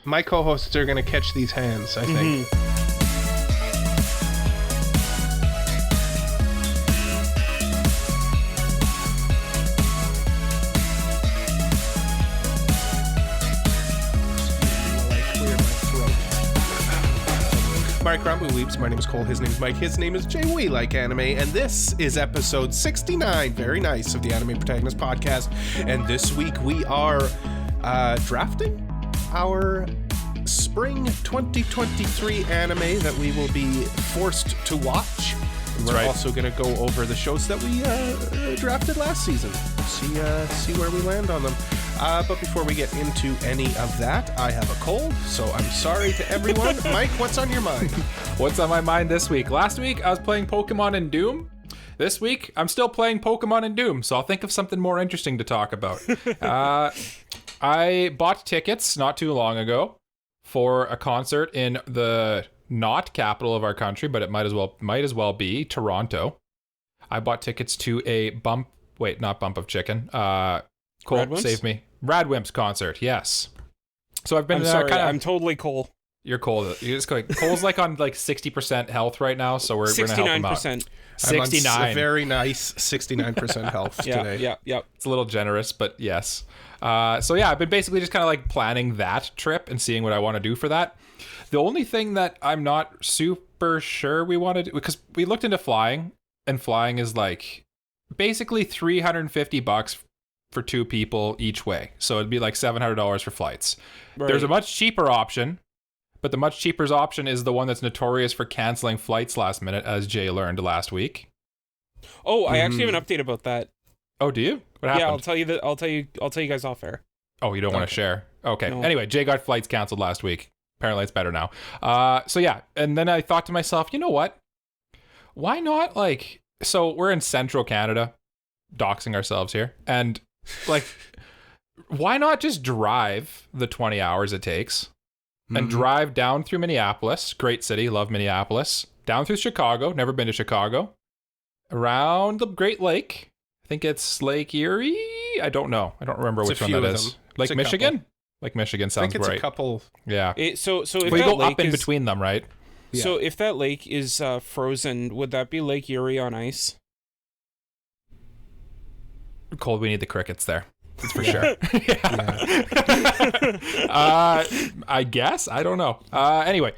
My co-hosts are going to catch these hands, I think. Mark Rumble Weeps. My name is Cole. His name is Mike. His name is Jay. We like anime, and this is episode 69. Very nice of the Anime Protagonist podcast. And this week we are drafting our spring 2023 anime that we will be forced to watch. We're also going to go over the shows that we drafted last season. See where we land on them. But before we get into any of that, I have a cold, so I'm sorry to everyone. Mike, what's on your mind? What's on my mind this week? Last week, I was playing Pokemon and Doom. This week, I'm still playing Pokemon and Doom, so I'll think of something more interesting to talk about. I bought tickets not too long ago for a concert in the not capital of our country, but it might as well be Toronto. I bought tickets to a Bump of Chicken. Cole, save me. Radwimps concert, yes. So I've been. I'm sorry, I'm totally Cole. You're Cole. You're just going. Cole's like on like 60% health right now, so we're gonna help him out. 69%. I'm on a very nice 69% health today. Yeah. It's a little generous, but yes. So yeah, I've been basically just kind of like planning that trip and seeing what I want to do for that. The only thing that I'm not super sure we want to do, because we looked into flying, and flying is like basically $350 for two people each way. So it'd be like $700 for flights. Right. There's a much cheaper option, but the much cheaper option is the one that's notorious for canceling flights last minute, as Jay learned last week. Oh, I actually have an update about that. Oh, do you? What happened? Yeah, I'll tell you that. I'll tell you guys off air. Oh, you don't want to share? Okay. No. Anyway, Jay got flights canceled last week. Apparently it's better now. So yeah, and then I thought to myself, you know what? Why not so we're in central Canada, doxing ourselves here, and why not just drive the 20 hours it takes and drive down through Minneapolis, great city, love Minneapolis, down through Chicago, never been to Chicago, around the Great Lake. I think it's Lake Erie. I don't know. I don't remember which one that is. Lake Michigan? Couple. Lake Michigan sounds right. I think it's a couple. Yeah. So if we that go lake up in between them, right? Yeah. So if that lake is frozen, would that be Lake Erie on ice? Cole, we need the crickets there. That's for sure. I guess. I don't know. Anyway,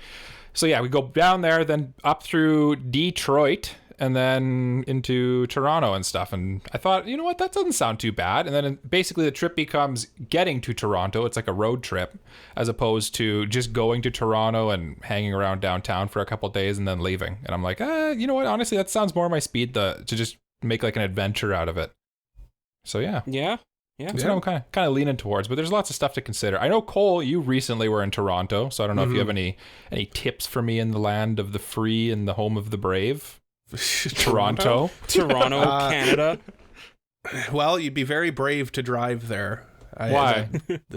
so yeah, we go down there, then up through Detroit, and then into Toronto and stuff. And I thought, you know what, that doesn't sound too bad. And then basically the trip becomes getting to Toronto. It's like a road trip, as opposed to just going to Toronto and hanging around downtown for a couple of days and then leaving. And I'm like, you know what, honestly, that sounds more my speed to just make like an adventure out of it. So yeah. That's what I'm kind of leaning towards, but there's lots of stuff to consider. I know, Cole, you recently were in Toronto, so I don't know if you have any tips for me in the land of the free and the home of the brave. Toronto, Canada. Well, you'd be very brave to drive there. Why?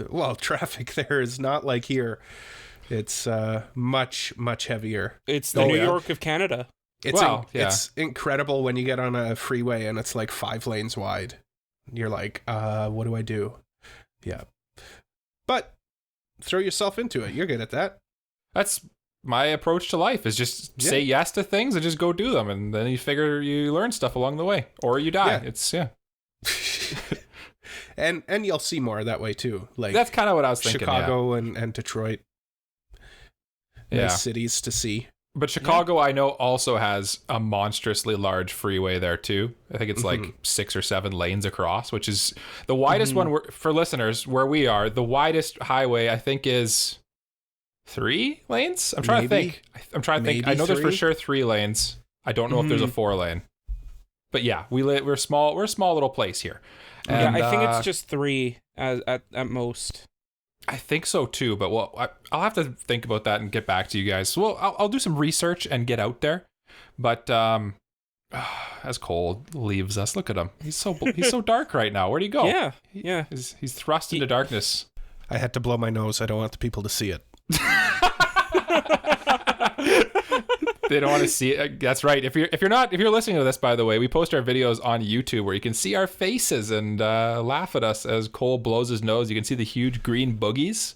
Well, traffic there is not like here. It's much heavier. It's the New York of Canada. It's incredible when you get on a freeway and it's like 5 lanes wide. You're like, what do I do? Yeah. But throw yourself into it. You're good at that. That's my approach to life, is just say yes to things and just go do them. And then you learn stuff along the way, or you die. And you'll see more that way too. Like, that's kind of what I was thinking. Chicago and Detroit. Nice cities to see. But Chicago, I know, also has a monstrously large freeway there too. I think it's like 6 or 7 lanes across, which is the widest one for listeners where we are. The widest highway, I think, is 3 lanes. I'm trying to think. I know there's for sure 3 lanes. I don't know if there's a 4 lane. But yeah, we're small. We're a small little place here. And, I think it's just 3 at most. I think so too, but I'll have to think about that and get back to you guys. So I'll do some research and get out there. But as Cole leaves us, look at him. He's so dark right now. Where'd he go? Yeah. He's thrust into darkness. I had to blow my nose. I don't want the people to see it. They don't want to see it. That's right. If you're listening to this, by the way, we post our videos on YouTube where you can see our faces and laugh at us as Cole blows his nose. You can see the huge green boogies.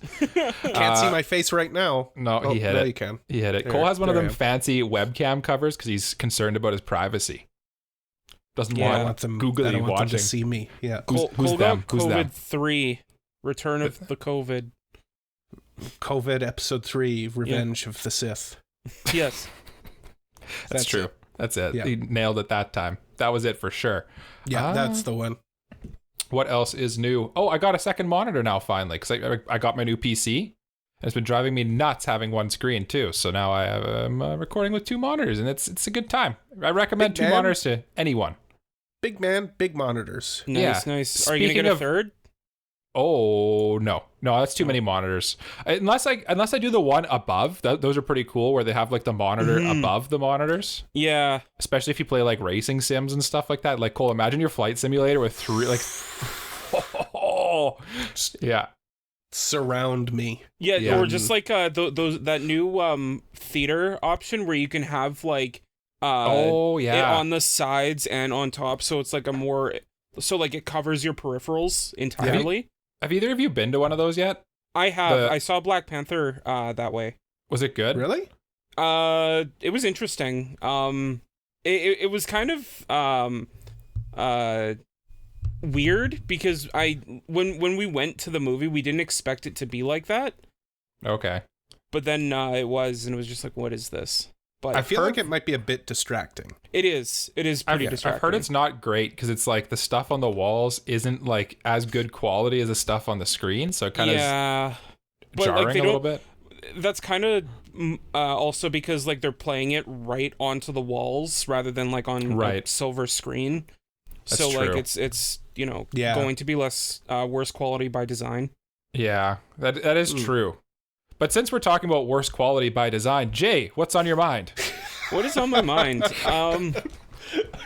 Can't see my face right now. No, he hit it. You can. He hit it. Cole has one of them fancy webcam covers because he's concerned about his privacy. Doesn't want them googly watching them to see me. Yeah. Who's them? Who's them? COVID-3, Return of the COVID. COVID episode 3, Revenge of the Sith. Yes. That's true. It. That's it. Yeah. He nailed it that time. That was it for sure. Yeah, that's the one. What else is new? Oh, I got a second monitor now finally because I got my new PC. And it's been driving me nuts having one screen too. So now I'm recording with 2 monitors, and it's a good time. I recommend 2 monitors to anyone. Big man, big monitors. Nice. Are you gonna get a third? Oh no, that's too many monitors. Unless I do the one above. Those are pretty cool where they have like the monitor above the monitors. Yeah. Especially if you play like racing sims and stuff like that. Like Cole, imagine your flight simulator with 3 like. Yeah. Surround me. Yeah, or just like those that new theater option where you can have like it on the sides and on top, so it's like it covers your peripherals entirely. Have either of you been to one of those yet? I have. I saw Black Panther that way. Was it good? Really? It was interesting. It was kind of weird because when we went to the movie, we didn't expect it to be like that. Okay. But then it was just like, what is this? But I feel like it might be a bit distracting. It is pretty distracting. I've heard it's not great because it's like the stuff on the walls isn't like as good quality as the stuff on the screen, so it kind of jarring like a little bit. That's kind of also because like they're playing it right onto the walls rather than like on a silver screen. That's so true. like it's going to be less worse quality by design. Yeah, that is true. But since we're talking about worse quality by design, Jay, what's on your mind? What is on my mind?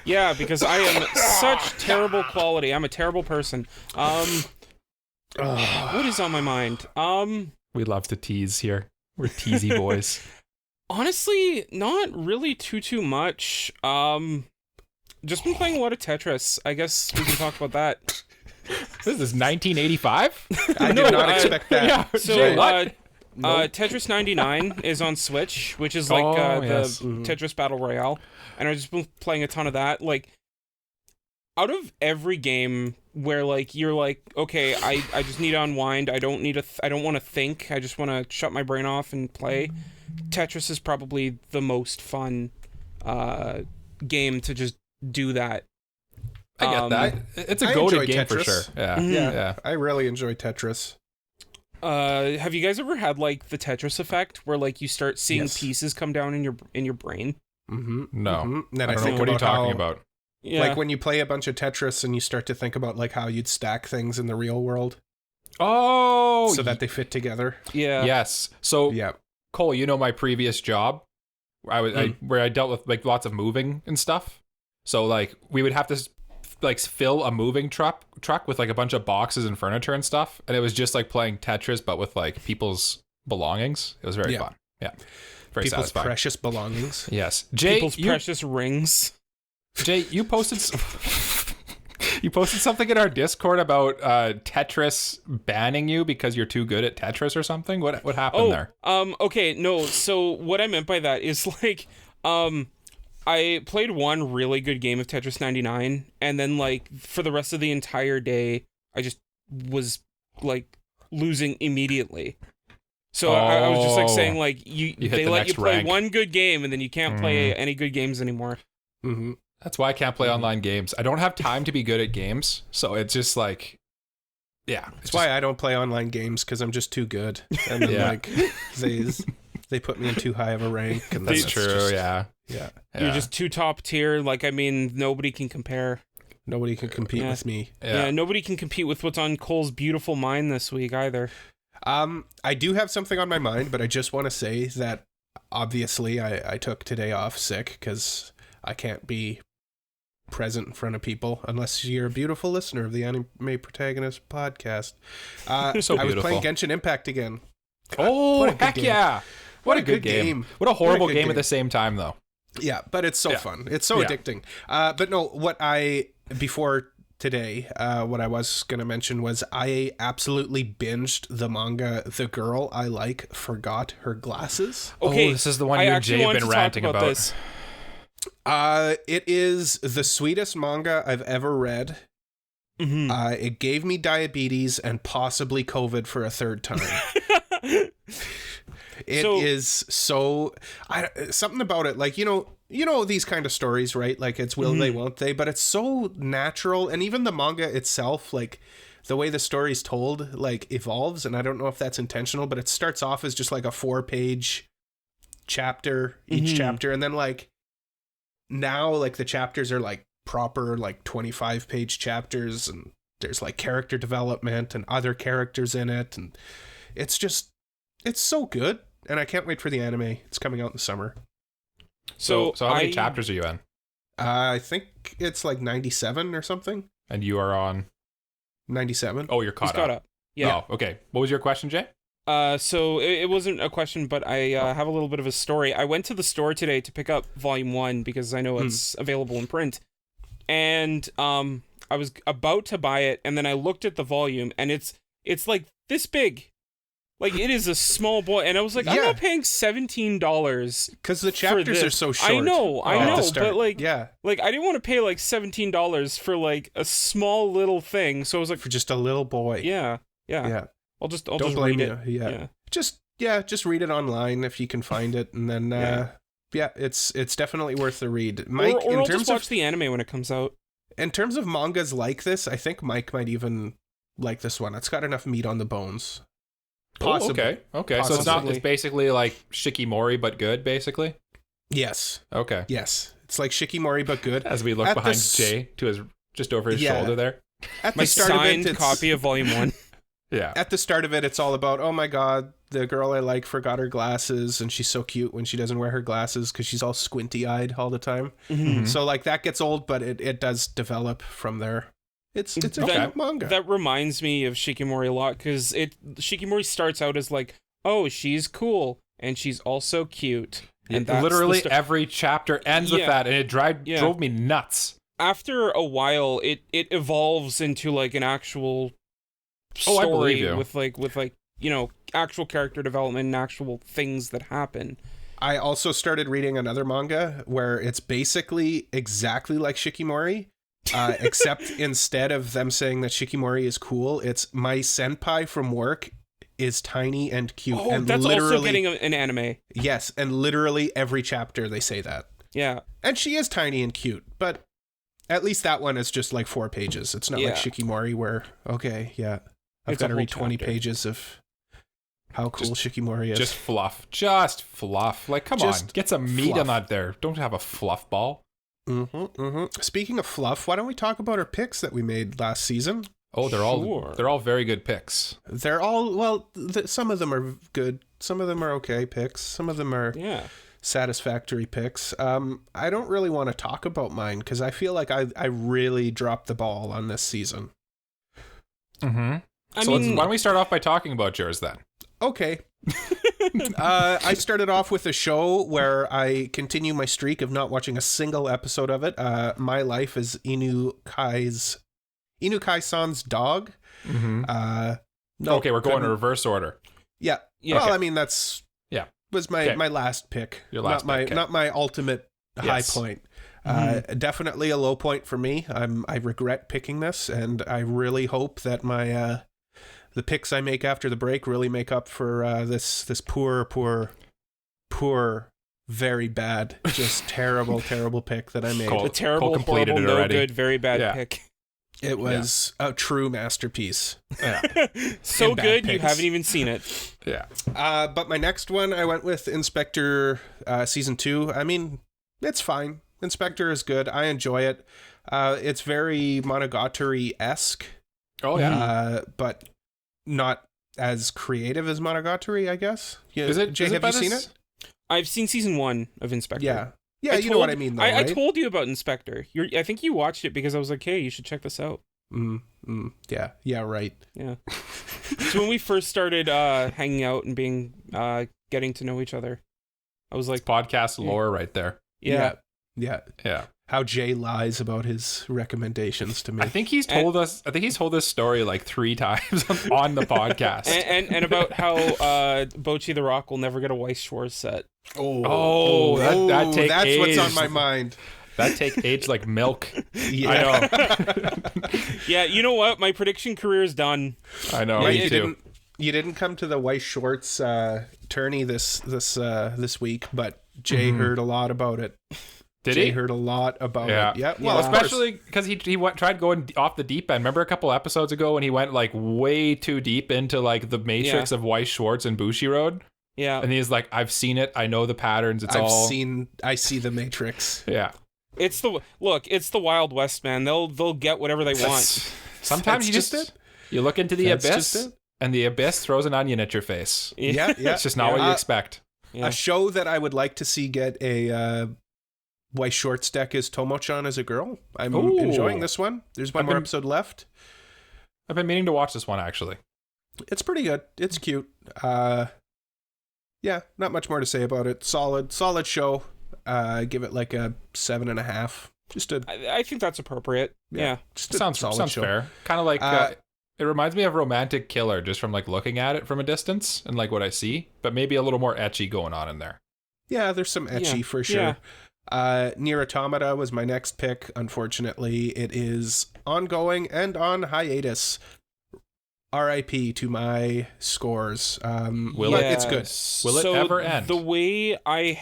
Yeah, because I am such terrible quality. I'm a terrible person. What is on my mind? We love to tease here. We're teasy boys. Honestly, not really too much. Just been playing a lot of Tetris. I guess we can talk about that. This is 1985? I did not expect that. Yeah, so, Jay, Tetris 99 is on Switch, which is like Tetris Battle Royale, and I've just been playing a ton of that. Like, out of every game where like you're like, okay, I just need to unwind. I don't want to think. I just want to shut my brain off and play. Tetris is probably the most fun game to just do that. I get that. It's a go-to game Tetris. For sure. Yeah. Yeah. I really enjoy Tetris. Have you guys ever had like the Tetris effect where like you start seeing pieces come down in your brain? No. Mm-hmm. Then I don't know. What are you talking about? Yeah. Like when you play a bunch of Tetris and you start to think about like how you'd stack things in the real world. Oh, so that they fit together. Yeah. Yes. So Cole, you know my previous job, where I dealt with like lots of moving and stuff. So like we would have to like fill a moving truck with like a bunch of boxes and furniture and stuff, and it was just like playing Tetris but with like people's belongings. It was very fun. Yeah. Very people's satisfying. Precious belongings. Yes. Jay, people's precious rings. Jay, you posted something in our Discord about Tetris banning you because you're too good at Tetris or something. What happened there? Okay, no. So what I meant by that is like I played one really good game of Tetris 99, and then like for the rest of the entire day I just was like losing immediately. So I was just like saying like they let you play one good game and then you can't play any good games anymore. Mm-hmm. That's why I can't play online games. I don't have time to be good at games, so it's just like, That's why I don't play online games, because I'm just too good. And then like they put me in too high of a rank. And that's true. Yeah. You're just too top tier. Like, I mean, nobody can compare. Nobody can compete with me. Yeah, nobody can compete with what's on Cole's beautiful mind this week either. I do have something on my mind, but I just want to say that obviously I took today off sick because I can't be present in front of people unless you're a beautiful listener of the Anime Protagonist podcast. So I was playing Genshin Impact again. Oh, heck game. yeah. What a good game. What a horrible game at the same time, though. Yeah, but it's so fun. It's so addicting. But no, before today, what I was going to mention was I absolutely binged the manga The Girl I Like Forgot Her Glasses. Okay, this is the one you and Jay have been ranting about. This. It is the sweetest manga I've ever read. Mm-hmm. It gave me diabetes and possibly COVID for a third time. It is so something about it, like, you know these kind of stories, right? Like, it's will they, won't they, but it's so natural. And even the manga itself, like the way the story's told, like, evolves. And I don't know if that's intentional, but it starts off as just like a 4-page chapter, each chapter. And then like now, like, the chapters are like proper, like 25-page chapters, and there's like character development and other characters in it. And it's so good. And I can't wait for the anime. It's coming out in the summer. So how many chapters are you in? I think it's like 97 or something. And you are on 97. Oh, you're caught up. Yeah. Oh, okay. What was your question, Jay? So it wasn't a question, but I have a little bit of a story. I went to the store today to pick up Volume 1 because I know it's available in print. And I was about to buy it, and then I looked at the volume, and it's like this big. Like, it is a small boy, and I was like, I'm not paying $17 because the chapters are so short. I know, but like, like I didn't want to pay like $17 for like a small little thing. So I was like, for just a little boy. Yeah. I'll just blame read you. it. Just read it online if you can find it, and then it's definitely worth the read. Mike, or I'll just watch the anime when it comes out. In terms of mangas like this, I think Mike might even like this one. It's got enough meat on the bones. Possibly. Oh, okay. Possibly. So it's basically like Shikimori, but good, basically? Yes. Okay. Yes. It's like Shikimori, but good. As we look behind Jay to his, just over his shoulder there. At my the start signed of it, copy of Volume 1. Yeah. At the start of it, it's all about, oh my God, the girl I like forgot her glasses, and she's so cute when she doesn't wear her glasses because she's all squinty-eyed all the time. Mm-hmm. So like that gets old, but it does develop from there. It's a good manga. That reminds me of Shikimori a lot, because Shikimori starts out as like, oh, she's cool and she's also cute. And that's literally every chapter ends with that, and it drove me nuts. After a while, it evolves into like an actual story with actual character development and actual things that happen. I also started reading another manga where it's basically exactly like Shikimori. Except instead of them saying that Shikimori is cool, it's my senpai from work is tiny and cute. Oh, and that's also getting an anime. Yes, and literally every chapter they say that. Yeah. And she is tiny and cute, but at least that one is just like 4 pages. It's not like Shikimori where, I've got to read 20 pages of how cool Shikimori is. Just fluff. Like, come on, get some meat on that there. Don't have a fluff ball. Speaking of fluff, why don't we talk about our picks that we made last season? Oh, they're all very good picks. They're all some of them are good, some of them are okay picks, some of them are satisfactory picks. I don't really want to talk about mine because I feel like I really dropped the ball on this season. Why don't we start off by talking about yours then? Okay. I started off with a show where I continue my streak of not watching a single episode of it. My Life is Inukai-san's Dog. Okay, we're going in reverse order. Yeah. Well, I mean, was my last pick. Your last pick. Not my ultimate high point. Definitely a low point for me. I regret picking this, and I really hope that my the picks I make after the break really make up for this poor, very bad, just terrible pick that I made. The terrible, horrible, no good, very bad pick. It was a true masterpiece. Yeah. So good, you haven't even seen it. Yeah. But my next one, I went with Inspector Season 2. I mean, it's fine. Inspector is good. I enjoy it. It's very Monogatari-esque. Oh, yeah. But not as creative as Monogatari, I guess. Yeah. Jay, have you seen it? I've seen Season 1 of Inspector. Yeah, you know what I mean, though, I right? told you about Inspector. I think you watched it because I was like, hey, you should check this out. Yeah, right. Yeah. So when we first started hanging out and being getting to know each other. I was like, podcast lore right there. yeah. How Jay lies about his recommendations to me. I think he's told us this story like 3 times on the podcast. And about how Bocchi the Rock will never get a Weiss Schwarz set. That take that's age. what's on my mind. That take age like milk. Yeah. I know. Yeah, you know what? My prediction career is done. I know. Yeah, Me too. You didn't come to the Weiss Schwarz tourney this week, but Jay heard a lot about it. Jay heard a lot about it. Yeah. Well, especially because he tried going off the deep end. Remember a couple episodes ago when he went like way too deep into like the matrix of Weiss Schwarz and Bushiroad? Yeah. And he's like, I've seen it. I know the patterns. I see the matrix. Yeah. It's the Wild West, man. They'll get whatever they want. Sometimes you look into the abyss and the abyss throws an onion at your face. Yeah. It's just not what you expect. Yeah. A show that I would like to see get a Weiss Schwarz deck is Tomo-chan as a girl. I'm enjoying this one. There's one more episode left. I've been meaning to watch this one, actually. It's pretty good. It's cute. Yeah, not much more to say about it. Solid show. Give it like a 7.5. I think that's appropriate. Yeah. Just a sounds solid show. fair. Kind of like it reminds me of Romantic Killer just from like looking at it from a distance and like what I see, but maybe a little more ecchi going on in there. Yeah, there's some ecchi for sure. Nier Automata was my next pick. Unfortunately, it is ongoing and on hiatus. RIP to my scores. It's good. Will it ever end? The way I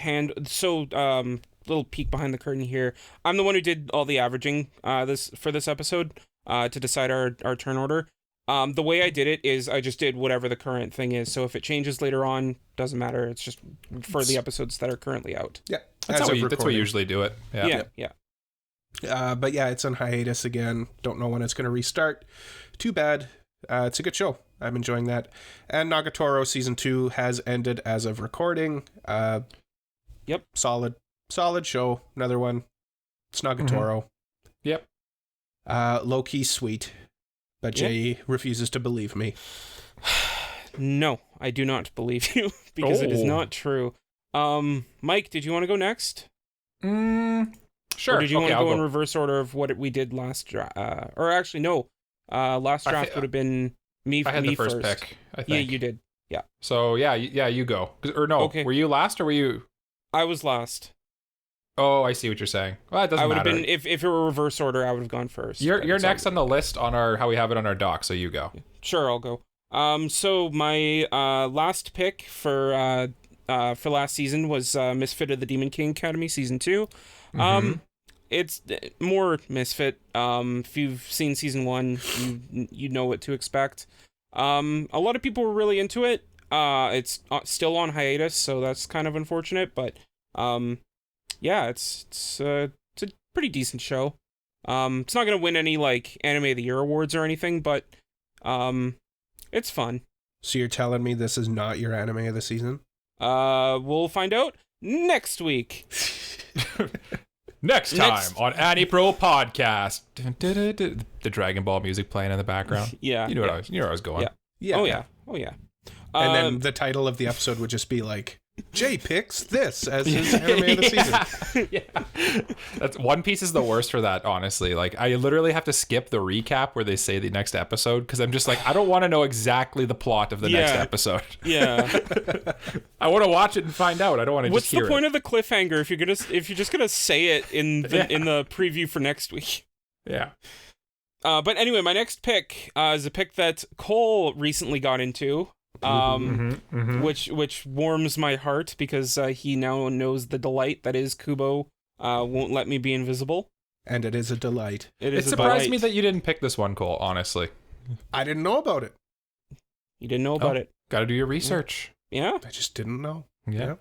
little peek behind the curtain here. I'm the one who did all the averaging for this episode to decide our turn order. The way I did it is I just did whatever the current thing is. So if it changes later on, doesn't matter. It's just for the episodes that are currently out. Yeah. That's how we usually do it. Yeah. But yeah, it's on hiatus again. Don't know when it's going to restart. Too bad. It's a good show. I'm enjoying that. And Nagatoro season 2 has ended as of recording. Yep. Solid show. Another one. It's Nagatoro. Yep. Low key sweet. But Jay refuses to believe me. No, I do not believe you because it is not true. Mike, did you want to go next? Sure. Or did you want to go in reverse order of what we did last draft? Or actually, no. Last draft would have been me. I had the first first pick. I think. Yeah, you did. Yeah. So you go. Or no? Okay. Were you last or were you? I was last. Oh, I see what you're saying. Well, it doesn't matter. I would have been if it were reverse order. I would have gone first. You're next on the list on our how we have it on our doc. So you go. Sure, I'll go. So my last pick for last season was Misfit of the Demon King Academy season 2. It's more Misfit. If you've seen season 1, you know what to expect. A lot of people were really into it. It's still on hiatus, so that's kind of unfortunate. But yeah, it's a pretty decent show. It's not gonna win any like Anime of the Year awards or anything, but it's fun. So you're telling me this is not your anime of the season? We'll find out next week. Next time on AniPro podcast. The Dragon Ball music playing in the background. Yeah. You know where I was going. Yeah. Oh yeah. And then the title of the episode would just be like, Jay picks this as his anime of the season. Yeah. That's One Piece is the worst for that, honestly. Like, I literally have to skip the recap where they say the next episode because I'm just like, I don't want to know exactly the plot of the next episode. Yeah. I want to watch it and find out. I don't want to just hear it. What's the point of the cliffhanger if you're just gonna say it in the preview for next week? Yeah. But anyway, my next pick is a pick that Cole recently got into. Which warms my heart because he now knows the delight that is Kubo won't let me be invisible. And it is a delight. It surprised me that you didn't pick this one, Cole, honestly. I didn't know about it. You didn't know about it. Gotta do your research. Yeah. I just didn't know. Yeah.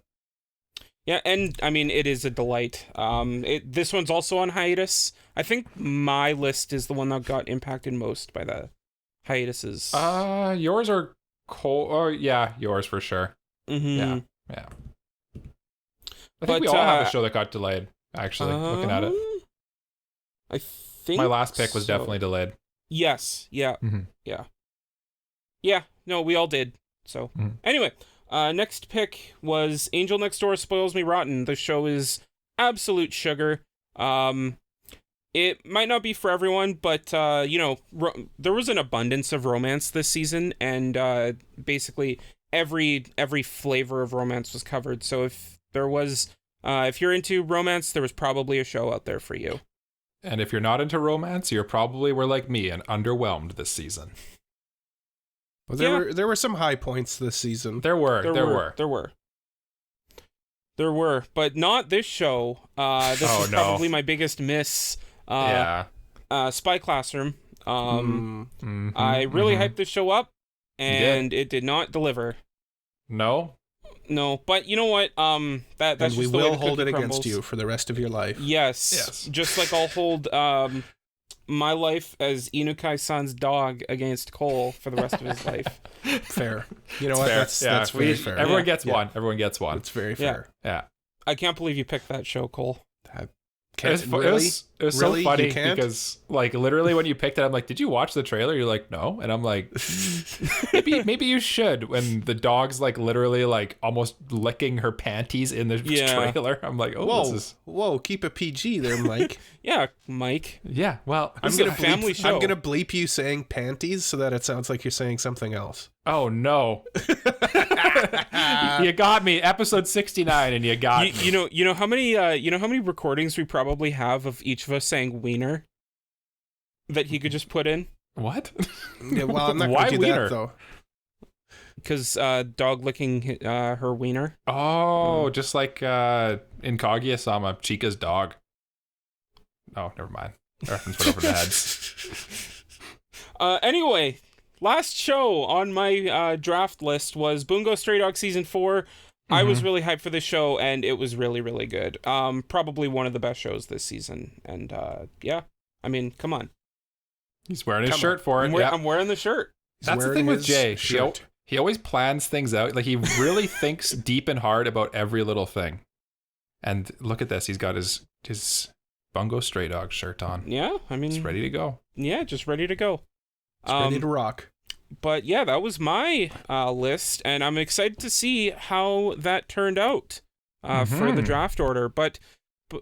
Yeah, and I mean, it is a delight. This one's also on hiatus. I think my list is the one that got impacted most by the hiatuses. Yours are Cole. Oh, yeah, yours for sure. Mm-hmm. Yeah. I think we all have a show that got delayed, actually, looking at it. I think my last pick was definitely delayed. Yes. Yeah. Mm-hmm. Yeah. Yeah. No, we all did. So, anyway, Next pick was Angel Next Door Spoils Me Rotten. The show is absolute sugar. It might not be for everyone, but, there was an abundance of romance this season, and basically every flavor of romance was covered. So if you're into romance, there was probably a show out there for you. And if you're not into romance, you probably were like me and underwhelmed this season. Well, there were some high points this season. There were, but not this show. This was probably my biggest miss. Spy Classroom. I really hyped this show up, and it did not deliver. No, but you know what? That's and just we the way will the hold it cookie against crumbles. you for the rest of your life. Yes. Just like I'll hold my life as Inukai-san's dog against Cole for the rest of his life. Fair. You know what? That's very fair. Everyone gets one. Everyone gets one. It's very fair. Yeah. I can't believe you picked that show, Cole. It was so funny because, like, literally when you picked it, I'm like, did you watch the trailer? You're like, no. And I'm like, maybe you should. When the dog's, like, literally, like, almost licking her panties in the trailer. I'm like, whoa, keep it PG there, Mike. Yeah, Mike. Yeah, well, I'm going to bleep you saying panties so that it sounds like you're saying something else. Oh, no. You got me. Episode 69, and you got me. You know how many recordings we probably have of each of us saying wiener that he could just put in? What? Yeah, well, I'm not going to do wiener? that, though. Because dog licking her wiener. Oh, just like in Kaguya-sama, Chica's dog. Oh, never mind. The reference went over the heads. Anyway, last show on my draft list was Bungo Stray Dog Season 4. I was really hyped for this show, and it was really, really good. Probably one of the best shows this season. And I mean, come on. He's wearing his shirt for it. I'm wearing the shirt. That's the thing with Jay. He always plans things out. Like, he really thinks deep and hard about every little thing. And look at this. He's got his Bungo Stray Dog shirt on. Yeah, I mean... It's ready to go. Yeah, just ready to go. It's ready to rock. But yeah, that was my list, and I'm excited to see how that turned out for the draft order. But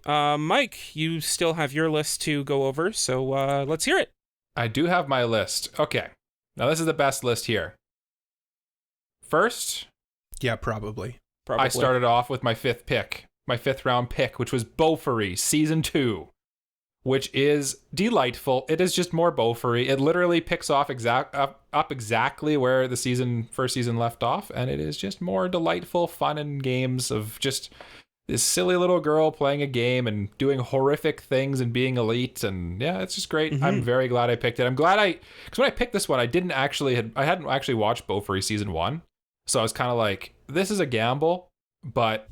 Mike, you still have your list to go over, so let's hear it. I do have my list. Okay. Now, this is the best list here. First... Yeah, probably. I started off with my fifth round pick, which was Bofuri Season 2. Which is delightful. It is just more Bofuri. It literally picks off up exactly where the first season left off, and it is just more delightful fun and games of just this silly little girl playing a game and doing horrific things and being elite, and yeah, it's just great. I'm very glad I picked it. I'm glad because when I picked this one, I hadn't actually watched Bofuri Season 1, so I was kind of like, this is a gamble, but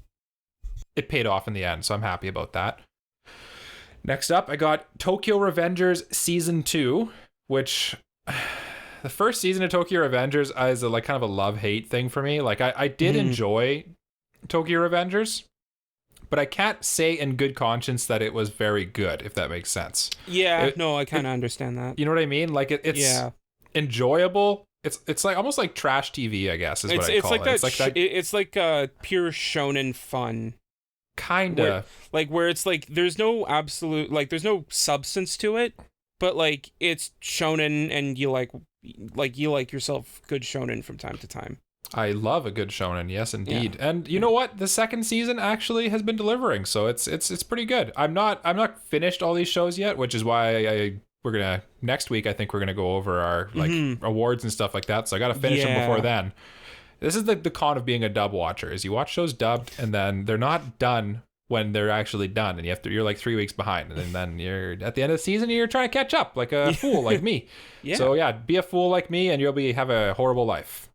it paid off in the end, so I'm happy about that. Next up, I got Tokyo Revengers Season 2, which the first season of Tokyo Revengers is kind of a love-hate thing for me. Like, I did enjoy Tokyo Revengers, but I can't say in good conscience that it was very good, if that makes sense. Yeah, I kind of understand that. You know what I mean? Like, it's enjoyable. It's like almost like trash TV, I guess, is what I call it. It's like pure shonen fun. Kinda. Where it's like there's no absolute, like, there's no substance to it, but like it's shonen, and you like yourself good shonen from time to time. I love a good shonen, yes indeed. Yeah. And you know what? The second season actually has been delivering, so it's pretty good. I'm not finished all these shows yet, which is why next week I think we're gonna go over our awards and stuff like that. So I gotta finish them before then. This is the con of being a dub watcher, is you watch shows dubbed and then they're not done when they're actually done, and you're like 3 weeks behind, and then you're at the end of the season and you're trying to catch up like a fool like me. Yeah. So yeah, be a fool like me and you'll have a horrible life.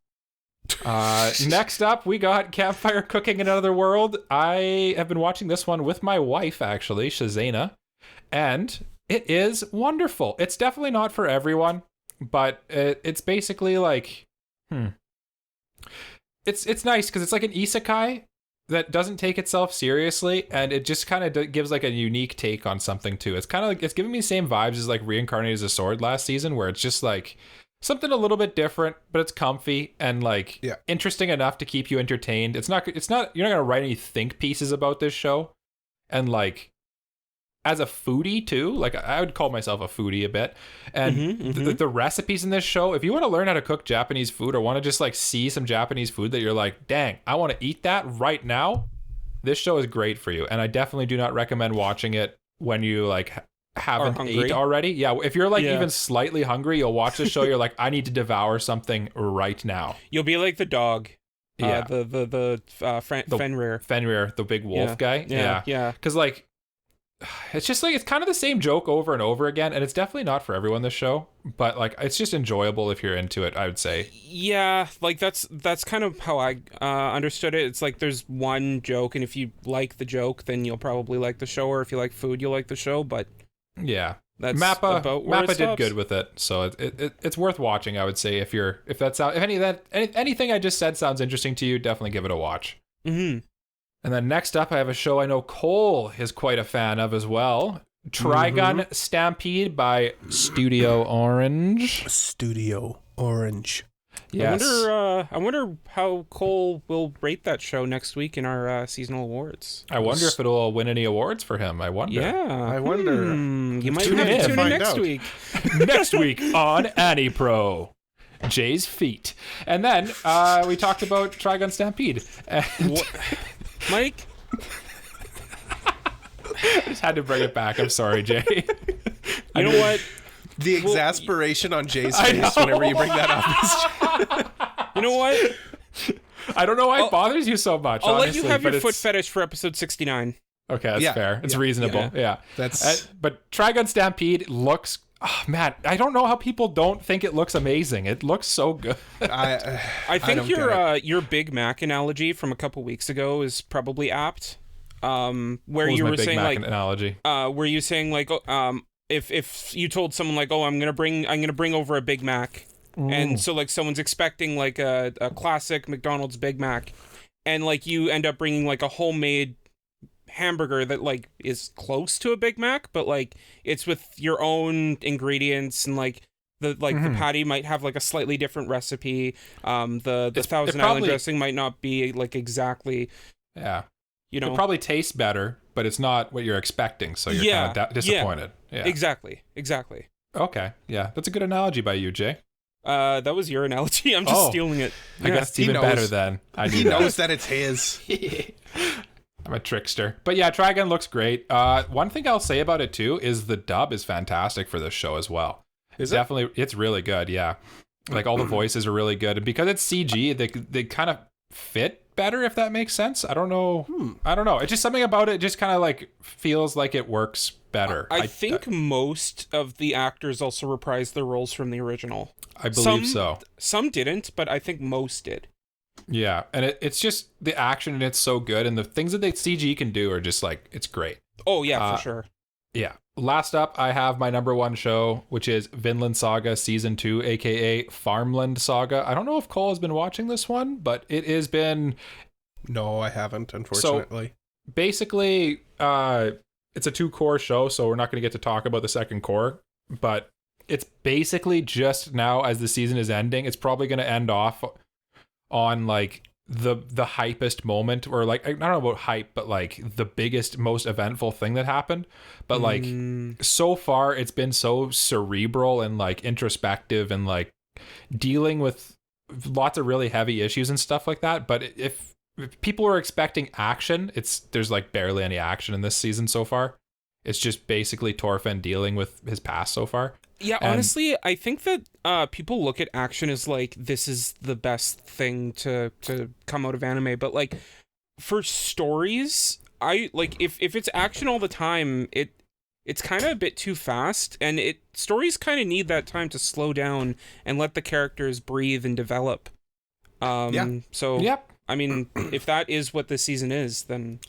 Next up, we got Campfire Cooking in Another World. I have been watching this one with my wife, actually, Shazana, and it is wonderful. It's definitely not for everyone, but it's basically like, It's nice because it's like an isekai that doesn't take itself seriously, and it just kind of gives like a unique take on something too. It's kind of like, it's giving me the same vibes as like Reincarnated as a Sword last season, where it's just like something a little bit different, but it's comfy and like interesting enough to keep you entertained. It's not you're not gonna write any think pieces about this show, and like as a foodie too, like I would call myself a foodie a bit, and the recipes in this show, if you want to learn how to cook Japanese food or want to just like see some Japanese food that you're like, dang, I want to eat that right now, this show is great for you. And I definitely do not recommend watching it when you like haven't ate already. Yeah, if you're like even slightly hungry, you'll watch the show, you're like, I need to devour something right now. You'll be like the dog. Yeah, Fenrir, the big wolf guy. Yeah. Because like, it's just like, it's kind of the same joke over and over again, and it's definitely not for everyone, this show, but like it's just enjoyable if you're into it, I would say. Yeah, like that's kind of how I understood it. It's like there's one joke, and if you like the joke, then you'll probably like the show, or if you like food, you'll like the show. But yeah, that's Mappa did good with it, so it's worth watching, I would say. If anything I just said sounds interesting to you, definitely give it a watch. And then next up, I have a show I know Cole is quite a fan of as well. Trigun Stampede by Studio Orange. Studio Orange. Yes. I wonder how Cole will rate that show next week in our seasonal awards. I wonder if it'll win any awards for him. I wonder. Yeah. I wonder. You might have to tune in next week. Next week on AniPro. Jay's feet. And then we talked about Trigun Stampede. Mike? I just had to bring it back. I'm sorry, Jay. You know what? The exasperation on Jay's face whenever you bring that up. You know what? I don't know why it bothers you so much. I'll honestly, let you have your foot fetish for episode 69. Okay, that's fair. It's reasonable. Yeah. That's. But Trigun Stampede looks. Oh man, I don't know how people don't think it looks amazing. It looks so good. I think your Big Mac analogy from a couple weeks ago is probably apt. Where you were saying like analogy. Were you saying like if you told someone like, oh, I'm gonna bring over a Big Mac, and so like someone's expecting like a classic McDonald's Big Mac, and like you end up bringing like a homemade hamburger that like is close to a Big Mac, but like it's with your own ingredients, and like the patty might have like a slightly different recipe. The Thousand Island dressing might not be like exactly. Yeah. You know, it probably tastes better, but it's not what you're expecting, so you're kind of disappointed. Yeah. Exactly. Okay. Yeah, that's a good analogy by you, Jay. That was your analogy. I'm just stealing it. I guess it's even better then. He knows that it's his. I'm a trickster. But yeah, Trigun looks great. One thing I'll say about it too is the dub is fantastic for this show as well. It's really good. Yeah, like all the voices are really good, and because it's CG, they kind of fit better, if that makes sense. I don't know. It's just something about it just kind of like feels like it works better. I think most of the actors also reprised their roles from the original. I believe so. Some didn't, but I think most did. Yeah, and it's just the action, and it's so good, and the things that the CG can do are just like, it's great. Oh yeah, for sure. Yeah. Last up, I have my number one show, which is Vinland Saga Season 2, aka Farmland Saga. I don't know if Cole has been watching this one, but it has been... No, I haven't, unfortunately. So, basically, it's a 2-core show, so we're not going to get to talk about the second core, but it's basically just now, as the season is ending, it's probably going to end off on, like, the hypest moment, or like, I don't know about hype, but like the biggest, most eventful thing that happened. But like so far it's been so cerebral and like introspective and like dealing with lots of really heavy issues and stuff like that. But if people are expecting action, there's like barely any action in this season so far. It's just basically Thorfinn dealing with his past so far. Yeah, honestly, I think that people look at action as like, this is the best thing to come out of anime. But like, for stories, I like if it's action all the time, it's kind of a bit too fast, and stories kind of need that time to slow down and let the characters breathe and develop. So yep. I mean, if that is what this season is, then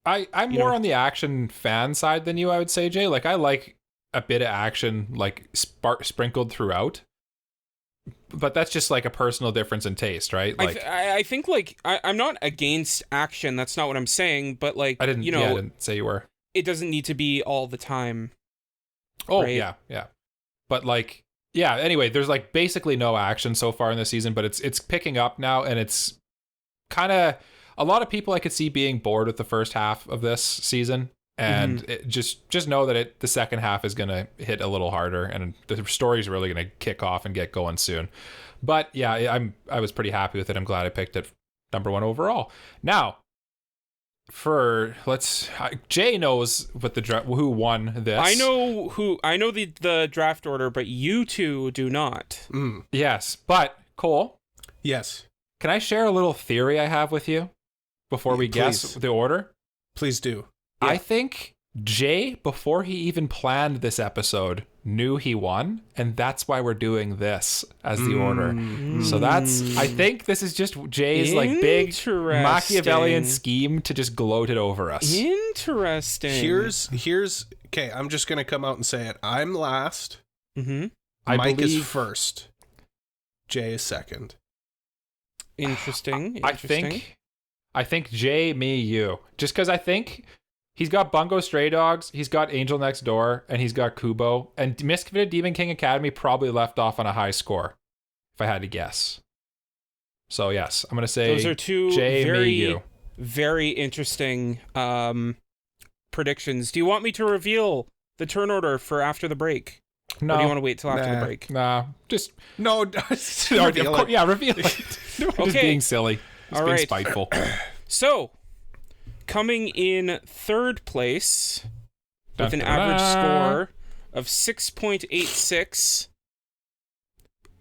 I'm more on the action fan side than you, I would say, Jay. Like, I like a bit of action like sprinkled throughout, but that's just like a personal difference in taste, right? Like, I think like I'm not against action, that's not what I'm saying, but like, I didn't say you were. It doesn't need to be all the time. Oh, right? yeah. But like, yeah, anyway, there's like basically no action so far in the season, but it's picking up now, and it's kind of a lot of people I could see being bored with the first half of this season, and just know that the second half is going to hit a little harder, and the story's really going to kick off and get going soon. But yeah, I was pretty happy with it. I'm glad I picked it number 1 overall. Now, Jay knows what who won this. I know the draft order, but you two do not. Yes, but Cole. Yes. Can I share a little theory I have with you before we guess the order? Please do. Yeah. I think Jay, before he even planned this episode, knew he won, and that's why we're doing this as the order. So I think this is just Jay's like big Machiavellian scheme to just gloat it over us. Interesting. Here's okay, I'm just gonna come out and say it. I'm last. Mike is first. Jay is second. Interesting. I think Jay, me, you. Just because I think he's got Bungo Stray Dogs, he's got Angel Next Door, and he's got Kubo. And Misfitted Demon King Academy probably left off on a high score, if I had to guess. So yes, I'm gonna say those are two Jay, me, you. Very interesting predictions. Do you want me to reveal the turn order for after the break? No. Or do you want to wait till after the break? Nah, just no. Reveal it. Yeah, reveal it. Just being silly. Just being spiteful. So, coming in third place with an average score of 6.86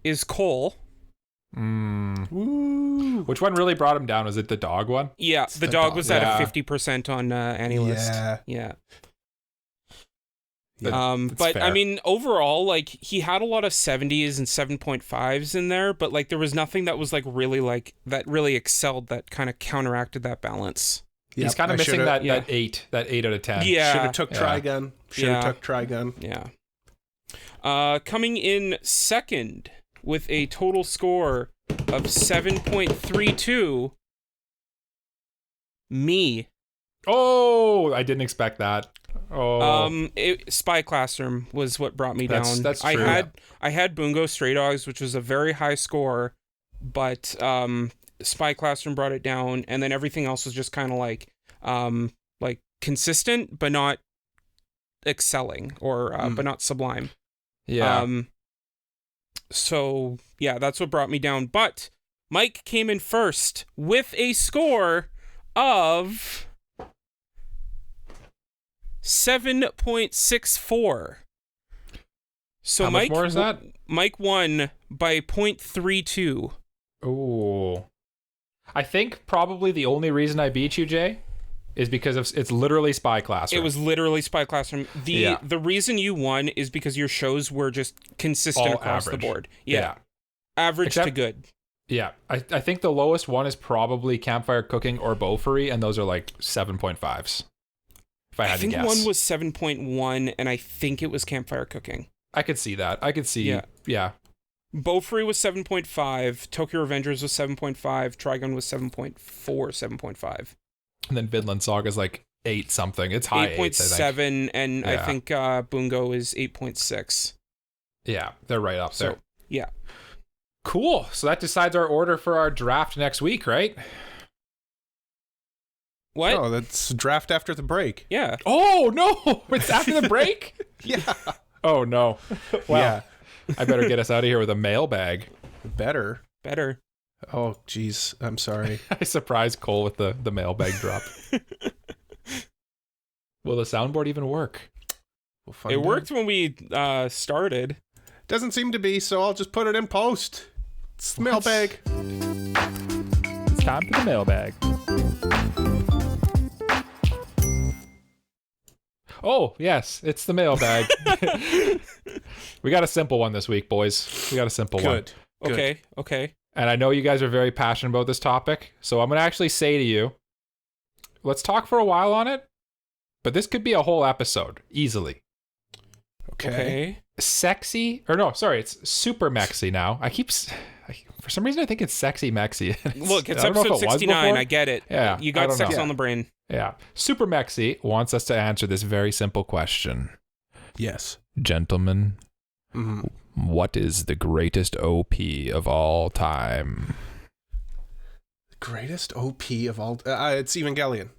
is Cole. Which one really brought him down? Was it the dog one? Yeah, the dog was at a 50% on AniList. Yeah. But fair. I mean, overall, like he had a lot of 70s and 7.5s in there, but like there was nothing that was like that really excelled that kind of counteracted that balance. He's kind of missing that 8 out of 10. Yeah, should have took Trigun. Yeah. Coming in second with a total score of 7.32. Me. Oh, I didn't expect that. Oh. Spy Classroom was what brought me down. That's true. I had Bungo Stray Dogs, which was a very high score, but Spy Classroom brought it down, and then everything else was just kind of like consistent, but not excelling, or but not sublime. Yeah. So yeah, that's what brought me down. But Mike came in first with a score of 7.64. So how much more is that? Mike won by 0.32. Oh. I think probably the only reason I beat you, Jay, is because it's literally Spy Classroom. It was literally Spy Classroom. The reason you won is because your shows were just consistent across the board. Yeah. Average to good. Yeah. I think the lowest one is probably Campfire Cooking or Beaufry, and those are like 7.5s. If I had to guess. I think one was 7.1, and I think it was Campfire Cooking. I could see that. I could see. Yeah. Beaufry was 7.5. Tokyo Revengers was 7.5. Trigun was 7.4, 7.5. And then Vinland Saga is like 8 something. It's high 8.7, and I think Bungo is 8.6. Yeah, they're right up there. Yeah. Cool. So that decides our order for our draft next week, right? What? No, that's draft after the break. Yeah. Oh, no. It's after the break? Yeah. Oh, no. Well, yeah. I better get us out of here with a mailbag. Better. Oh, geez. I'm sorry. I surprised Cole with the mailbag drop. Will the soundboard even work? We'll find it worked when we started. Doesn't seem to be, so I'll just put it in post. It's the mailbag. It's time for the mailbag. Oh, yes, it's the mailbag. We got a simple one this week, boys. We got a simple one. Good. Okay. And I know you guys are very passionate about this topic, so I'm going to actually say to you, let's talk for a while on it, but this could be a whole episode, easily. Okay. Sexy, or no, sorry, it's super mexy now. For some reason, I think it's sexy mexy. Look, it's episode 69. I get it. Yeah. You got sex on the brain. Yeah. Super Mexi wants us to answer this very simple question. Yes. Gentlemen, What is the greatest OP of all time? Greatest OP of all. It's Evangelion.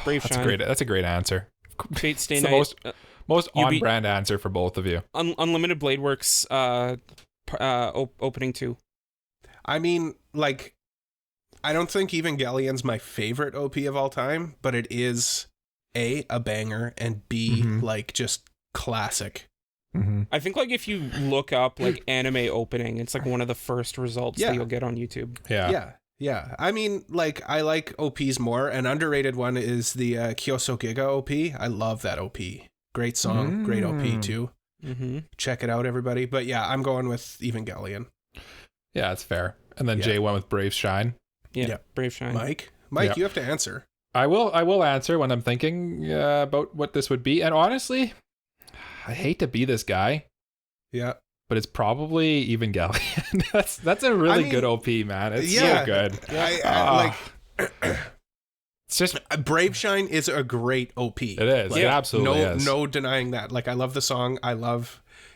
Brave Shine. That's a great answer. Fate Stay It's the Night. most on-brand answer for both of you. Unlimited Blade Works opening 2. I mean, like, I don't think Evangelion's my favorite OP of all time, but it is A, a banger, and B, like, just classic. I think, like, if you look up, like, anime opening, it's, like, one of the first results that you'll get on YouTube. Yeah. I mean, like, I like OPs more. An underrated one is the Kyoso Giga OP. I love that OP. Great song. Great OP, too. Check it out, everybody. But yeah, I'm going with Evangelion. Yeah, that's fair. And then Jay went with Brave Shine. Yeah, Brave Shine. Mike, you have to answer. I will answer when I'm thinking about what this would be. And honestly, I hate to be this guy. Yeah. But it's probably Evangelion. that's a really good OP, man. It's so good. It's just Brave Shine is a great OP. It is. Like, it absolutely is. No denying that. Like, I love the song.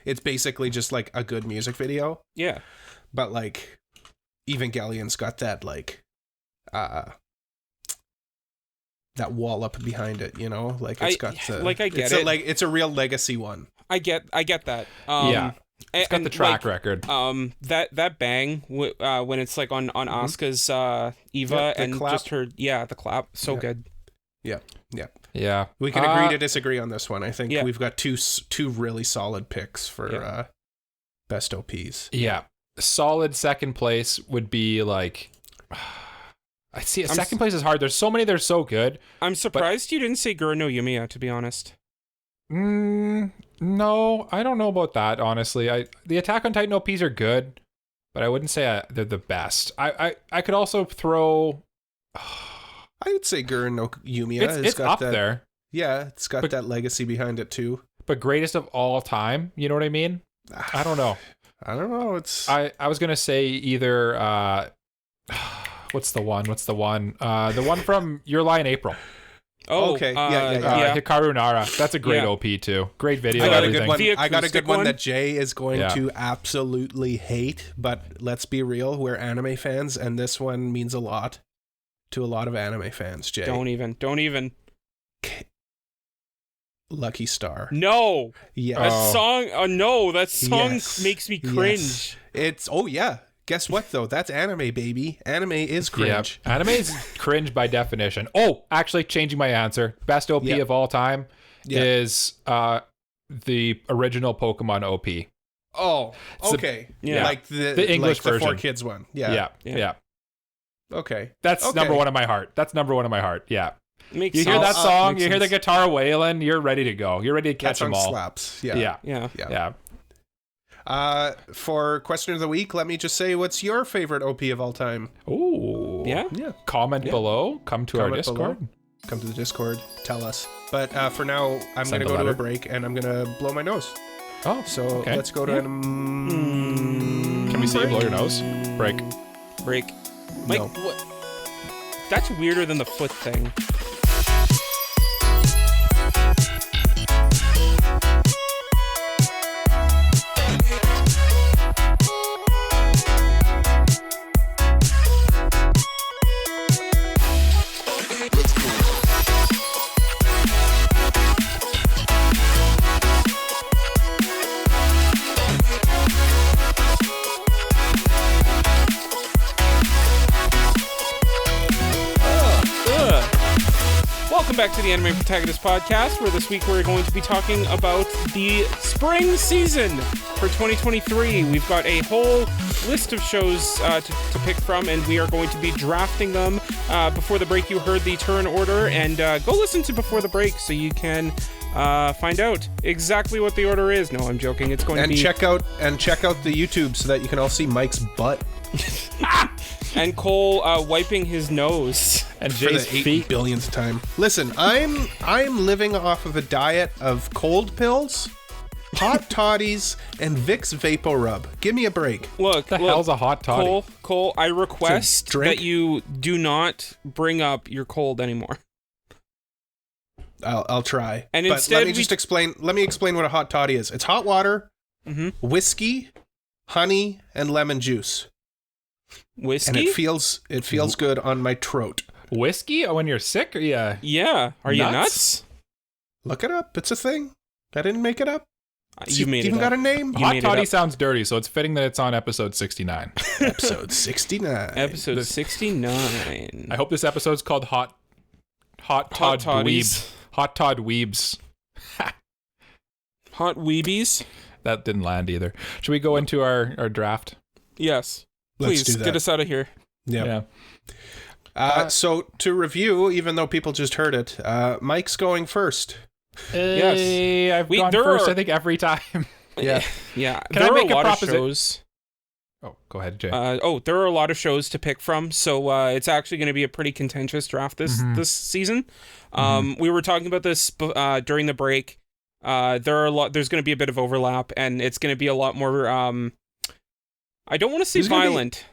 It's basically just like a good music video. Yeah. But like Evangelion's got that like that wall up behind it, you know? Like it's it's a real legacy one. I get that. It's got the track record. That bang when it's like on Asuka's Eva and clap. Just her the clap, so good. Yeah. We can agree to disagree on this one. I think we've got two really solid picks for best OPs. Yeah, solid second place would be like. I see. Second place is hard. There's so many. They're so good. I'm surprised you didn't say Gurren no Yumiya, to be honest. No, I don't know about that, honestly. The Attack on Titan OPs are good, but I wouldn't say they're the best. I could also throw... I would say Gurren no Yumiya. It's up there. Yeah, it's got that legacy behind it, too. But greatest of all time, you know what I mean? I don't know. It's... I was going to say either... what's the one? The one from Your Lie in April. Oh, okay. Yeah. Hikaru Nara. That's a great OP too. Great video. I got a good one that Jay is going to absolutely hate, but let's be real, we're anime fans, and this one means a lot to a lot of anime fans, Jay. Don't even. Lucky Star. No. Yeah. That song makes me cringe. It's Guess what, though? That's anime, baby. Anime is cringe. Yeah, anime is cringe by definition. Oh, actually, changing my answer. Best OP of all time is the original Pokemon OP. Oh, okay. Like the English version. The 4Kids one. Yeah. Okay. That's number one in my heart. Yeah. You hear that song, you hear the guitar wailing, you're ready to go. You're ready to catch them all. Slaps. Yeah. For question of the week, let me just say, what's your favorite OP of all time? Oh, yeah. Comment below. Come to our Discord. Below. Come to the Discord. Tell us. But for now, I'm going to go to a break and I'm going to blow my nose. Oh, so let's go to Can we see you blow your nose? Break. Mike, what? That's weirder than the foot thing. Welcome back to the Anime Protagonist Podcast, where this week we're going to be talking about the spring season for 2023. We've got a whole list of shows to pick from, and we are going to be drafting them. Before the break, you heard the turn order, and go listen to Before the Break so you can find out exactly what the order is. No, I'm joking. It's going to be... check out the YouTube so that you can all see Mike's butt. And Cole wiping his nose. And Jay's for the 8 billionth time. Listen, I'm living off of a diet of cold pills, hot toddies, and Vicks Vapor Rub. Give me a break. Look, the hell's a hot toddy? Cole, I request that you do not bring up your cold anymore. I'll try. And but instead, let me explain what a hot toddy is. It's hot water whiskey, honey, and lemon juice. Whiskey? And it feels good on my throat. Whiskey? Oh, when you're sick? Or Yeah. Are you nuts? Look it up. It's a thing. I didn't make it up. You made it even up. got a name? Hot toddy sounds dirty, so it's fitting that it's on episode 69. Episode 69. Episode 69. I hope this episode's called Hot Todd Dweebs. Hot Todd Weebs. Hot Weebies? That didn't land either. Should we go into our draft? Yes. Let's Please, do that. get us out of here. Yep. Yeah. So to review, even though people just heard it, Mike's going first. Yes. I've gone first, I think, every time. Yeah. Yeah. Can I make a proposition? Oh, go ahead, Jay. There are a lot of shows to pick from, so it's actually going to be a pretty contentious draft this season. We were talking about this during the break. There's going to be a bit of overlap, and it's going to be a lot more. I don't want to say violent.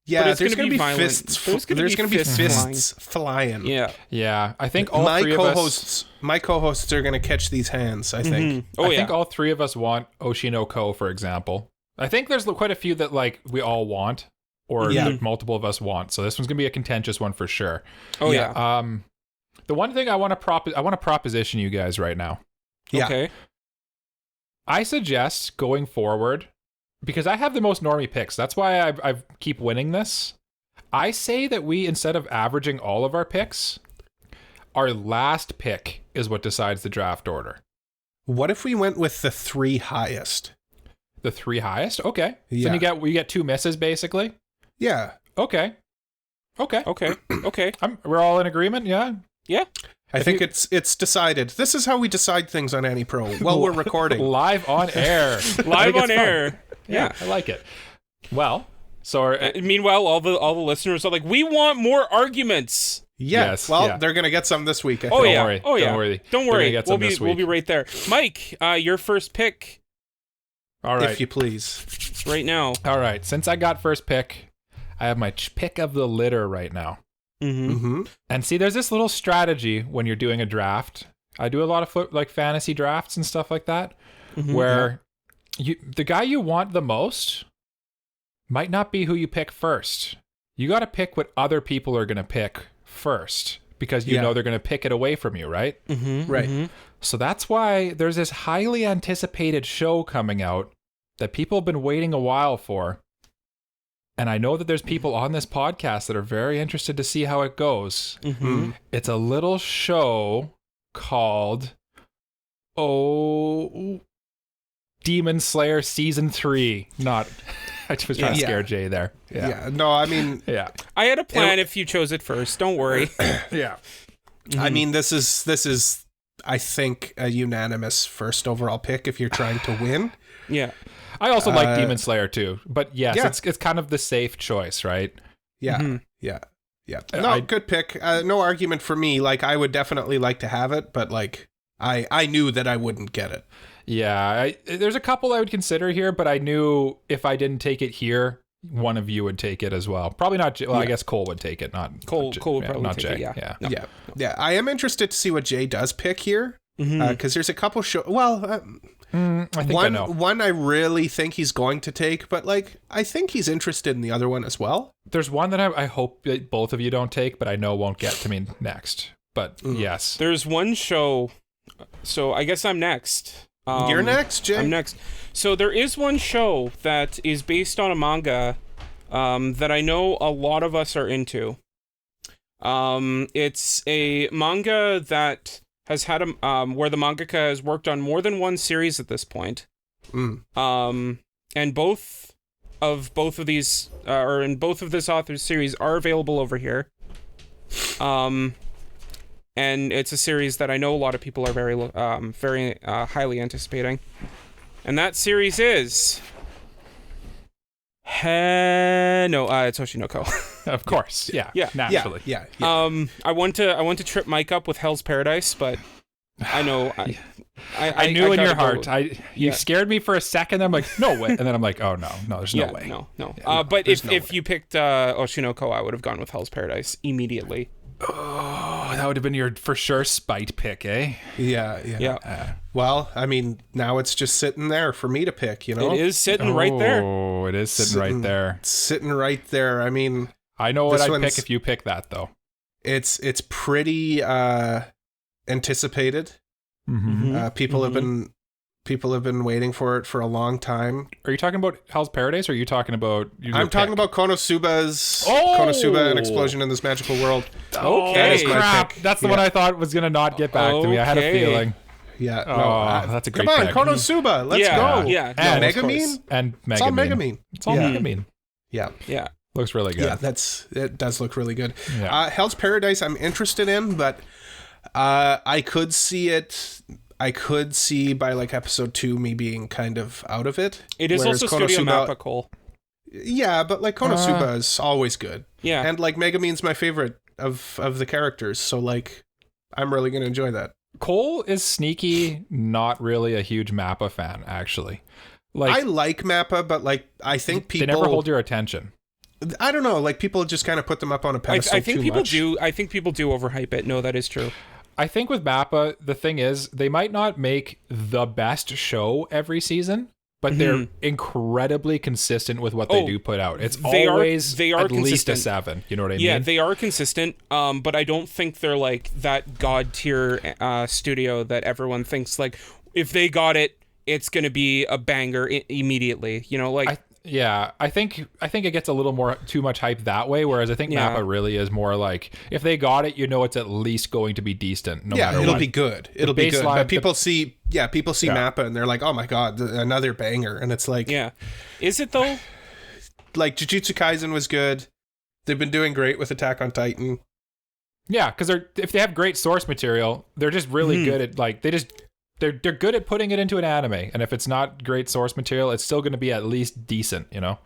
There's going to be fists. There's going to be fists flying. Yeah. Yeah. I think all three of us. My co-hosts are going to catch these hands, I think. I think all three of us want Oshinoko, for example. I think there's quite a few that we all want, or multiple of us want. So this one's going to be a contentious one for sure. Oh yeah. The one thing I want to proposition you guys right now. Yeah. Okay. I suggest going forward, because I have the most normie picks. That's why I keep winning this. I say that we, instead of averaging all of our picks, our last pick is what decides the draft order. What if we went with the 3 highest? The 3 highest? Okay. Yeah. So you get 2 misses, basically? Yeah. Okay. We're all in agreement, yeah? Yeah. I think it's decided. This is how we decide things on AniPro. Well, we're recording. Live on air. Live on air. Yeah, I like it. Well, so meanwhile, all the listeners are like, we want more arguments. Yes. They're gonna get some this week. Don't worry. Don't worry. We'll be right there. Mike, your first pick. All right. If you please. Right now. All right. Since I got first pick, I have my pick of the litter right now. And see, there's this little strategy when you're doing a draft. I do a lot of fantasy drafts and stuff like that, where the guy you want the most might not be who you pick first. You got to pick what other people are going to pick first, because you know they're going to pick it away from you, right? Right. So that's why there's this highly anticipated show coming out that people have been waiting a while for. And I know that there's people on this podcast that are very interested to see how it goes. It's a little show called Demon Slayer Season 3. I was trying to scare Jay there. Yeah. No, I mean... Yeah. I had a plan if you chose it first. Don't worry. Yeah. I mean, this is, I think, a unanimous first overall pick if you're trying to win. Yeah. I also like Demon Slayer too, but yes, it's kind of the safe choice, right? Yeah, yeah. No, good pick. No argument for me. I would definitely like to have it, but I knew that I wouldn't get it. Yeah, there's a couple I would consider here, but I knew if I didn't take it here, one of you would take it as well. Probably not. I guess Cole would take it, not Cole. Cole would probably not take Jay. it. Yeah. No. Yeah. I am interested to see what Jay does pick here, because there's a couple Well. I think I know. One I really think he's going to take, but I think he's interested in the other one as well. There's one that I hope that both of you don't take, but I know won't get to me next. But yes. There's one show, so I guess I'm next. You're next, Jay. I'm next. So there is one show that is based on a manga that I know a lot of us are into. It's a manga that has had where the mangaka has worked on more than one series at this point. And both of these, or in both of this author's series, are available over here. And it's a series that I know a lot of people are very highly anticipating. And that series is... it's Oshinoko. Of course. Yeah. Naturally. Yeah. I want to trip Mike up with Hell's Paradise, but I know I knew in your heart. You scared me for a second. I'm like, no way, and then I'm like, oh no, there's no way. No. Yeah, but if you picked Oshinoko, I would have gone with Hell's Paradise immediately. Oh, that would have been your for sure spite pick, eh? Yeah. Well, I mean, now it's just sitting there for me to pick, you know? It is sitting right there. Oh, it is sitting right there. Sitting right there. I mean... I know what I'd pick if you pick that, though. It's pretty anticipated. People have been waiting for it for a long time. Are you talking about Hell's Paradise, or are you talking about... I'm talking about Konosuba, An Explosion in This Magical World. Okay. That is my crap. pick. That's the one I thought was going to not get back to me. I had a feeling. Yeah. That's a great Come on, pick. Konosuba. Let's go. Yeah. And Megamine? And Megamine. It's all Megamine. It's all Megamine. Yeah. Looks really good. Yeah, it does look really good. Yeah. Hell's Paradise I'm interested in, but I could see by like episode 2 me being kind of out of it. It is also Studio Mappa, Cole. Yeah, but like Konosuba is always good. Yeah. And like Megamine's my favorite of the characters, so like I'm really going to enjoy that. Cole is sneaky, not really a huge Mappa fan, actually. Like, I like Mappa, but like I think people... They never hold your attention. I don't know, like people just kind of put them up on a pedestal I think too people much. I think people do overhype it. No, that is true. I think with Mappa, the thing is, they might not make the best show every season, but they're incredibly consistent with what they do put out. It's always at least a 7. You know what I mean? Yeah, they are consistent, but I don't think they're like that god tier studio that everyone thinks like if they got it, it's going to be a banger immediately. You know, like... I think it gets a little more too much hype that way, whereas I think Mappa really is more like if they got it, you know it's at least going to be decent. It'll be good. It'll be good. But people see Mappa and they're like, oh my god, another banger, and it's like, is it though? Like Jujutsu Kaisen was good. They've been doing great with Attack on Titan. Yeah, because if they have great source material, they're just really good at like they're good at putting it into an anime, and if it's not great source material, it's still going to be at least decent, you know?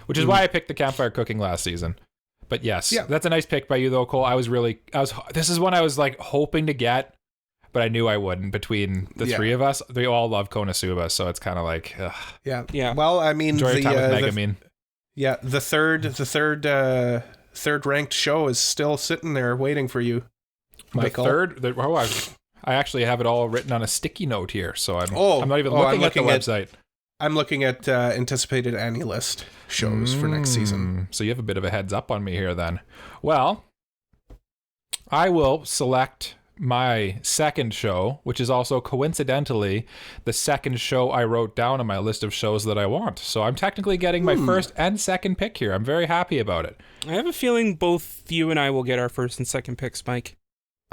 Which is why I picked the Campfire Cooking last season. But yes, that's a nice pick by you though, Cole. This is one I was like hoping to get, but I knew I wouldn't. Between the three of us, we all love Konosuba, so it's kind of like, ugh. Yeah. Well, I mean, Enjoy your time with Megamine. The third ranked show is still sitting there waiting for you, Michael. I actually have it all written on a sticky note here, so I'm not even looking at the website. I'm looking at anticipated AniList shows for next season. So you have a bit of a heads up on me here then. Well, I will select my second show, which is also coincidentally the second show I wrote down on my list of shows that I want. So I'm technically getting my first and second pick here. I'm very happy about it. I have a feeling both you and I will get our first and second picks, Mike.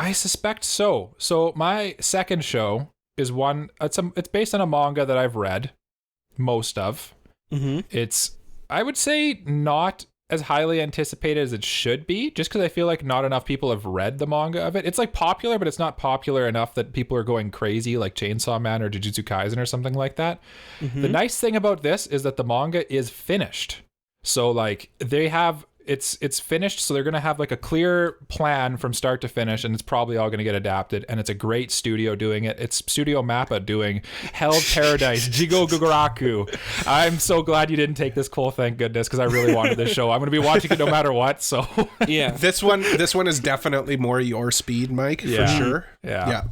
I suspect so. So my second show is it's based on a manga that I've read most of. It's, I would say, not as highly anticipated as it should be, just because I feel like not enough people have read the manga of it. It's like popular, but it's not popular enough that people are going crazy like Chainsaw Man or Jujutsu Kaisen or something like that. The nice thing about this is that the manga is finished. So like they have... It's finished, so they're going to have like a clear plan from start to finish, and it's probably all going to get adapted, and it's a great studio doing it. It's Studio Mappa doing Hell's Paradise, Jigo Guguraku. I'm so glad you didn't take this, Cole, thank goodness, because I really wanted this show. I'm going to be watching it no matter what, so... Yeah. This one is definitely more your speed, Mike, for sure. Yeah.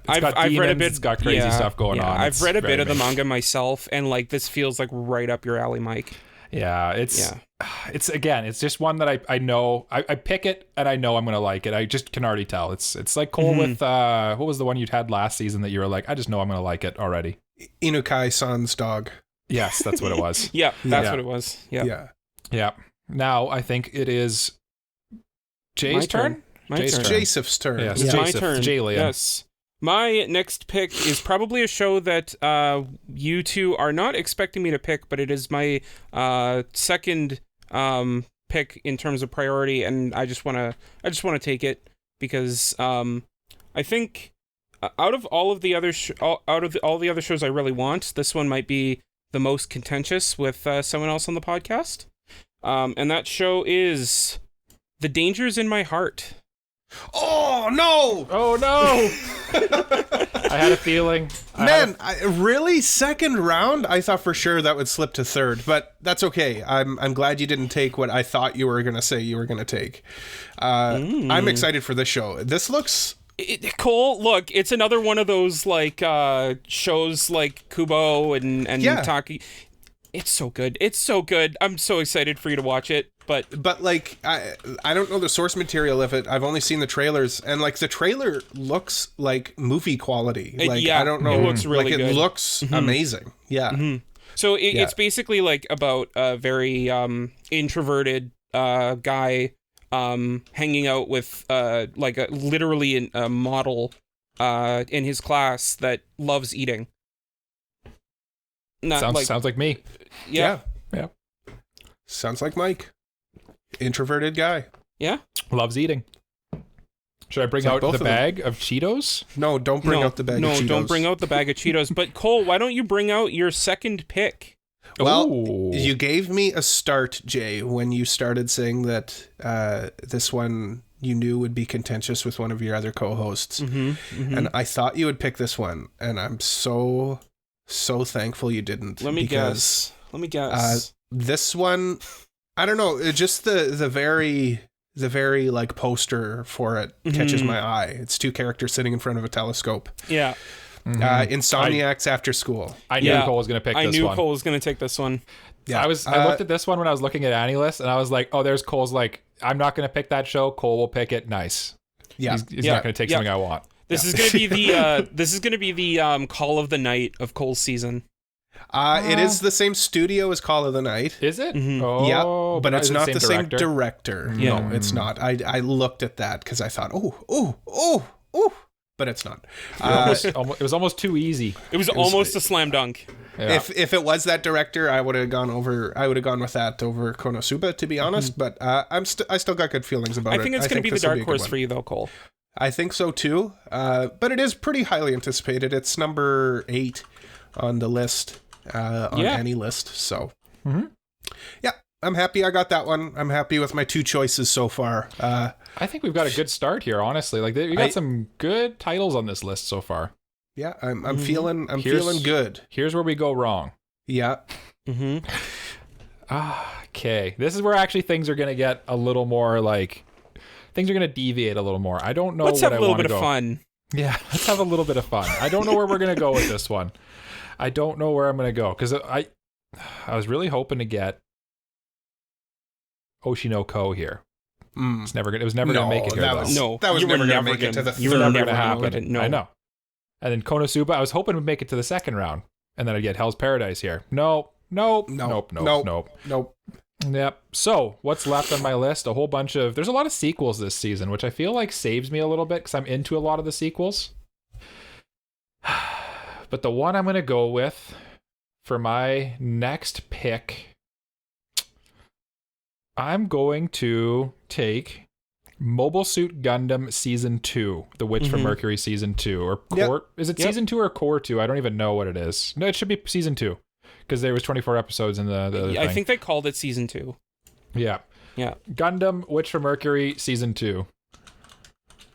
I've read a bit. It's got crazy stuff going on. I've read a bit of the manga myself, and like this feels like right up your alley, Mike. Yeah, it's again, it's just one that I know I pick it and I know I'm gonna like it. I just can already tell. It's like Cole with what was the one you had last season that you were like, I just know I'm gonna like it already. Inukai-san's dog. Yes, that's what it was. That's what it was. Yeah. Now I think it is Jay's turn. Jaseph's turn. Yes, it's my turn. Jalian. Yes. My next pick is probably a show that you two are not expecting me to pick, but it is my second pick in terms of priority, and I just want to take it because I think out of all the other shows I really want, this one might be the most contentious with someone else on the podcast, and that show is The Dangers in My Heart. Oh no! I had a feeling. Man, really? Second round? I thought for sure that would slip to third, but that's okay. I'm glad you didn't take what I thought you were going to say you were going to take. I'm excited for this show. This looks... Cole, look, it's another one of those like shows like Kubo and Taki. It's so good. It's so good. I'm so excited for you to watch it. But like I don't know the source material of it. I've only seen the trailers, and like the trailer looks like movie quality. Like I don't know. It looks really good. It looks amazing. Yeah. Mm-hmm. So it's basically like about a very introverted guy hanging out with like literally a model in his class that loves eating. Sounds like me. Yeah. Sounds like Mike. Introverted guy. Yeah. Loves eating. Should I bring out the bag of Cheetos? No, don't bring out the bag of Cheetos. No, don't bring out the bag of Cheetos. But Cole, why don't you bring out your second pick? Well, you gave me a start, Jay, when you started saying that this one you knew would be contentious with one of your other co-hosts. And I thought you would pick this one, and I'm so thankful you didn't. Let me guess. This one, I don't know, just the very like poster for it catches my eye. It's two characters sitting in front of a telescope. Yeah. Insomniacs After School. I knew Cole was going to pick this one. I knew Cole was going to take this one. Yeah. I looked at this one when I was looking at AniList, and I was like, oh, there's Cole's like, I'm not going to pick that show. Cole will pick it. Nice. Yeah. He's not going to take something I want. This is going to be the Call of the Night of Cole's season. It is the same studio as Call of the Night. Is it? Oh, yeah, but it's not the same director. Yeah. No, it's not. I looked at that because I thought, oh, but it's not. It was almost too easy. It was almost a slam dunk. Yeah. If it was that director, I would have gone with that over Konosuba, to be honest. But I still got good feelings about it. I think it's going to be the dark horse for you, though, Cole. I think so too. But it is pretty highly anticipated. It's number 8 on the list, on any list. So, yeah, I'm happy I got that one. I'm happy with my 2 choices so far. I think we've got a good start here, honestly. Like we got some good titles on this list so far. Yeah, I'm feeling good. Here's where we go wrong. Yeah. Okay, this is where actually things are going to get a little more like. Things are going to deviate a little more. I don't know. Let's have a little bit of fun. Yeah, let's have a little bit of fun. I don't know where we're going to go with this one. I don't know where I'm going to go because I was really hoping to get Oshinoko here. It was never going to make it here. That was never going to make it to the third. You were never going to happen. No. I know. And then Konosuba, I was hoping would make it to the second round, and then I'd get Hell's Paradise here. Nope. Yep. So, what's left on my list? A whole bunch of... There's a lot of sequels this season, which I feel like saves me a little bit because I'm into a lot of the sequels. But the one I'm going to go with for my next pick, I'm going to take Mobile Suit Gundam Season 2, The Witch from Mercury Season 2. Or Is it Season 2 or Core 2? I don't even know what it is. No, it should be Season 2. Because there was 24 episodes in the other thing. I think they called it Season 2. Yeah. Gundam Witch from Mercury Season 2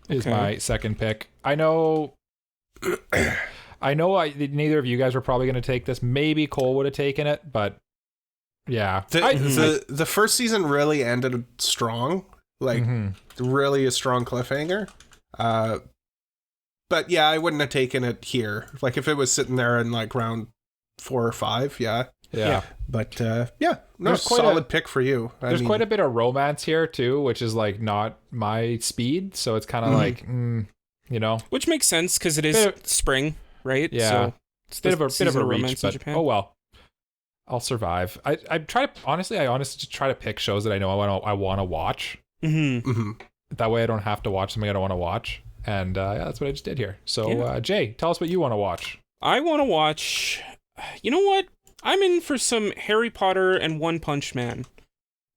is my second pick. I know neither of you guys were probably going to take this. Maybe Cole would have taken it, but yeah. The first season really ended strong. Like, really a strong cliffhanger. But yeah, I wouldn't have taken it here. Like, if it was sitting there in like round 4 or 5, yeah. But solid pick for you. There's quite a bit of romance here too, which is like not my speed, so it's kind of like, which makes sense because it is spring, right? Yeah, so it's a bit of a reach, but oh well, I'll survive. I honestly try to pick shows that I know I want to watch. That way I don't have to watch something I don't want to watch, and that's what I just did here. So Jay, tell us what you want to watch. I want to watch. You know what? I'm in for some Harry Potter and One Punch Man.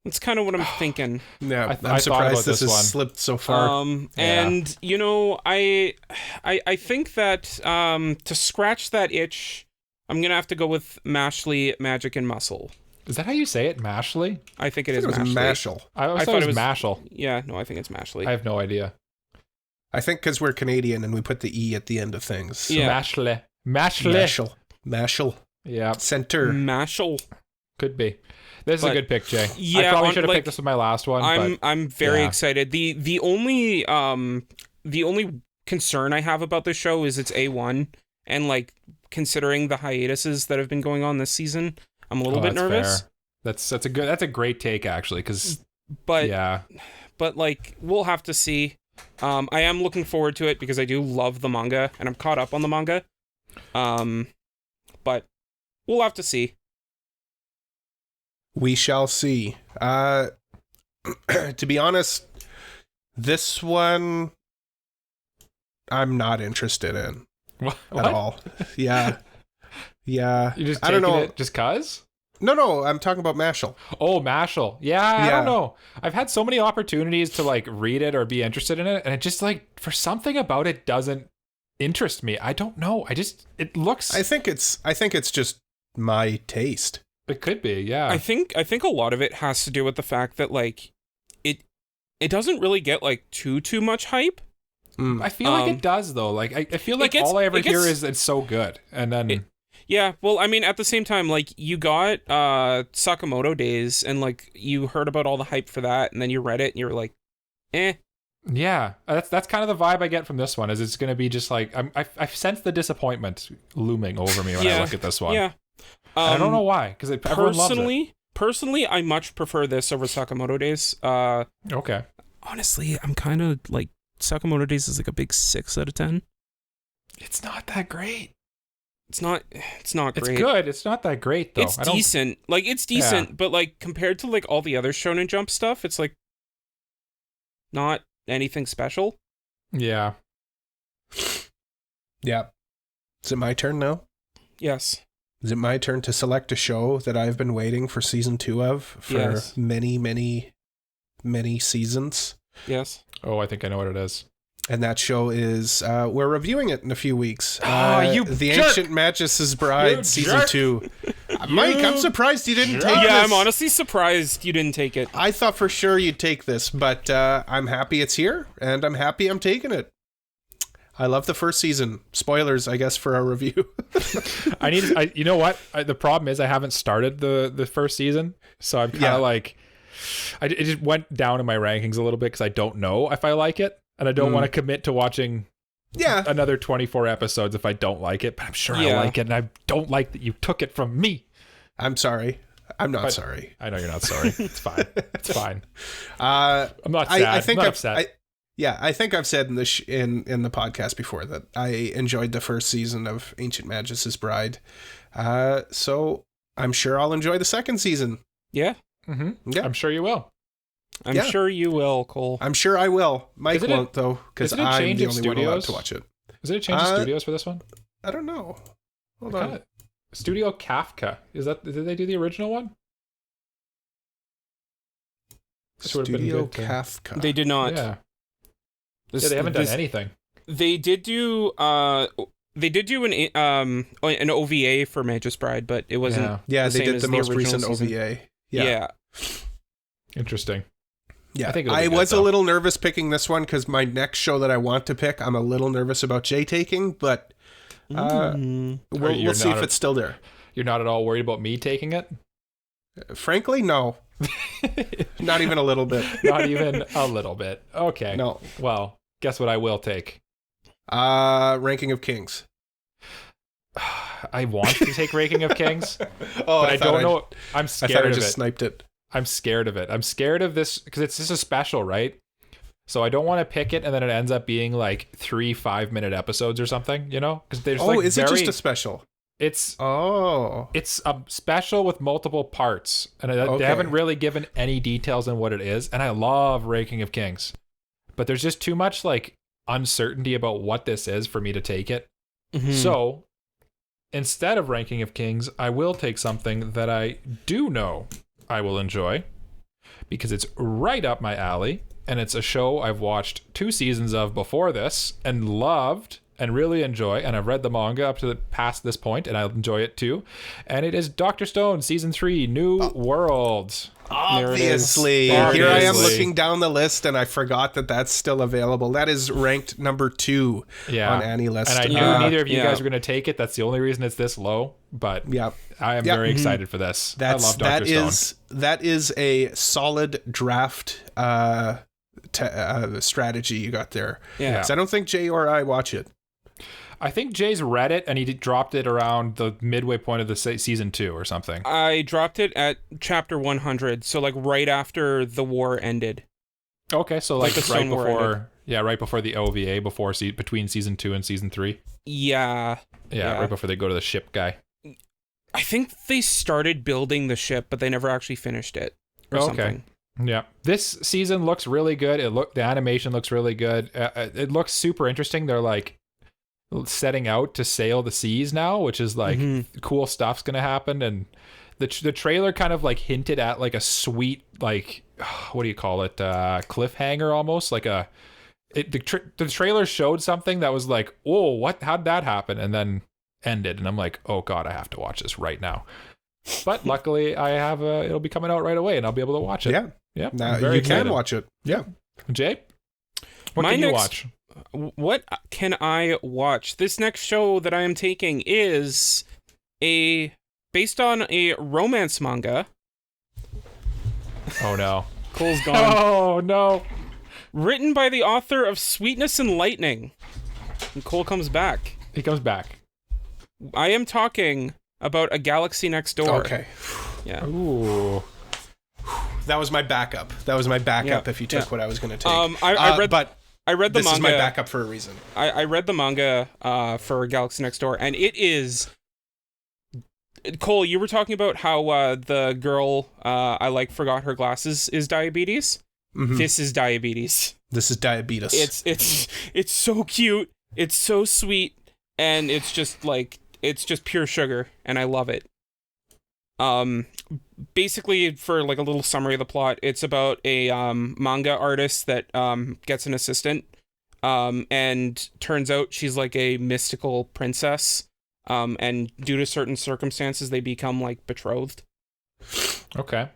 That's kind of what I'm thinking. Yeah, I'm surprised this has slipped so far. And I think that to scratch that itch, I'm gonna have to go with Mashley, Magic and Muscle. Is that how you say it, Mashley? I think it is Mashley. Mashal. I thought it was Mashal. Yeah, no, I think it's Mashley. I have no idea. I think because we're Canadian and we put the E at the end of things. So. Yeah. Mashal. Yeah. Center. Mashal. Could be. This is a good pick, Jay. Yeah, I probably should have picked this with my last one. I'm very excited. The only concern I have about this show is it's A1, and like considering the hiatuses that have been going on this season, I'm a little bit nervous. Fair. That's a great take actually, because but like we'll have to see. I am looking forward to it because I do love the manga and I'm caught up on the manga. But we'll have to see. We shall see. To be honest, this one I'm not interested in at all. Yeah. Yeah. You just I don't know. It just cuz? No, I'm talking about Mashal. Oh, Mashal. Yeah, I don't know. I've had so many opportunities to like read it or be interested in it, and it just like for something about it doesn't interest me. I don't know. It looks. I think it's just my taste. It could be, yeah. I think a lot of it has to do with the fact that like it doesn't really get like too much hype. I feel like it does though. Like I feel like all I ever hear is it's so good, and then. Yeah, well, I mean, at the same time, like, you got Sakamoto Days, and, like, you heard about all the hype for that, and then you read it, and you were like, eh. Yeah, that's kind of the vibe I get from this one, is it's going to be just, like, I sense the disappointment looming over me when I look at this one. Yeah. I don't know why, because everyone loves it. Personally, I much prefer this over Sakamoto Days. Okay. Honestly, I'm kind of, like, Sakamoto Days is, like, a big 6 out of 10. It's not that great. It's not great. It's good. It's not that great, though. It's decent. Like, it's decent, but, like, compared to, like, all the other Shonen Jump stuff, it's, like, not anything special. Yeah. Yeah. Is it my turn now? Yes. Is it my turn to select a show that I've been waiting for season 2 of for many, many, many seasons? Yes. Oh, I think I know what it is. And that show is, we're reviewing it in a few weeks. The jerk! Ancient Magus' Bride, season 2. Mike, I'm surprised you didn't take this. Yeah, I'm honestly surprised you didn't take it. I thought for sure you'd take this, but I'm happy it's here, and I'm happy I'm taking it. I love the first season. Spoilers, I guess, for our review. You know what? The problem is I haven't started the first season, so I'm kind of like, it just went down in my rankings a little bit because I don't know if I like it. And I don't want to commit to watching another 24 episodes if I don't like it, but I'm sure I like it, and I don't like that you took it from me. I'm sorry. I'm not sorry. I know you're not sorry. It's fine. It's fine. I'm not sad. I'm not upset. I think I've said in the in the podcast before that I enjoyed the first season of Ancient Magus' Bride. So I'm sure I'll enjoy the second season. Yeah. Mm-hmm. Yeah. I'm sure you will. I'm sure you will, Cole. I'm sure I will. Mike won't, though, because I'm the only one allowed to watch it. Is it a change of studios for this one? I don't know. Hold on. Studio Kafka. Did they do the original one? Studio Kafka. They did not. Yeah. They haven't done anything. They did do an OVA for Magus Bride, but it wasn't. Yeah, they did the most recent OVA. Yeah. Interesting. Yeah, I was a little nervous picking this one because my next show that I want to pick, I'm a little nervous about Jay taking, but we'll see if it's still there. You're not at all worried about me taking it? Frankly, no. Not even a little bit. Not even a little bit. Okay. No. Well, guess what I will take? Ranking of Kings. I want to take Ranking of Kings, but I don't know. I'm scared of it. I thought I just sniped it. I'm scared of it. I'm scared of this because it's just a special, right? So I don't want to pick it and then it ends up being like 3 5-minute episodes or something, you know? Because there's is it just a special? It's a special with multiple parts, and they haven't really given any details on what it is. And I love Ranking of Kings, but there's just too much like uncertainty about what this is for me to take it. Mm-hmm. So instead of Ranking of Kings, I will take something that I do know I will enjoy because it's right up my alley, and it's a show I've watched 2 seasons of before this and loved, and really enjoy, and I've read the manga up to past this point, and I enjoy it too. And it is Dr. Stone Season 3 New World. Obviously. Here I am looking down the list, and I forgot that that's still available. That is ranked number 2 on AniList. And I knew neither of you guys were going to take it. That's the only reason it's this low. But I am very excited for this. I love Dr. Stone. That is a solid draft strategy you got there. Yeah. So I don't think Jay or I watch it. I think Jay's read it, and he dropped it around the midway point of the season 2 or something. I dropped it at chapter 100, so like right after the war ended. Okay, so like right before, right before the OVA, between season 2 and season 3. Yeah, right before they go to the ship guy. I think they started building the ship, but they never actually finished it or something. Yeah, this season looks really good. The animation looks really good. It looks super interesting. They're like setting out to sail the seas now, which is like cool stuff's gonna happen. And the trailer kind of like hinted at like a sweet, like, what do you call it, cliffhanger almost, like the trailer showed something that was like, oh, how'd that happen, and then ended, and I'm like, oh god, I have to watch this right now. But luckily I have it'll be coming out right away, and I'll be able to watch it. Yeah, now you can watch it. Jay, what can you watch? What can I watch? This next show that I am taking is based on a romance manga. Oh no. Cole's gone. Oh no. Written by the author of Sweetness and Lightning. And Cole comes back. He comes back. I am talking about A Galaxy Next Door. Okay. Yeah. Ooh. That was my backup. If you took what I was going to take. I read the manga. This is my backup for a reason. I read the manga for Galaxy Next Door, and it is... Cole, you were talking about how the girl I like forgot her glasses is diabetes. Mm-hmm. This is diabetes. This is diabetes. It's so cute. It's so sweet, and it's just pure sugar, and I love it. Basically, for like a little summary of the plot, it's about a manga artist that gets an assistant, and turns out she's like a mystical princess, and due to certain circumstances, they become like betrothed. Okay.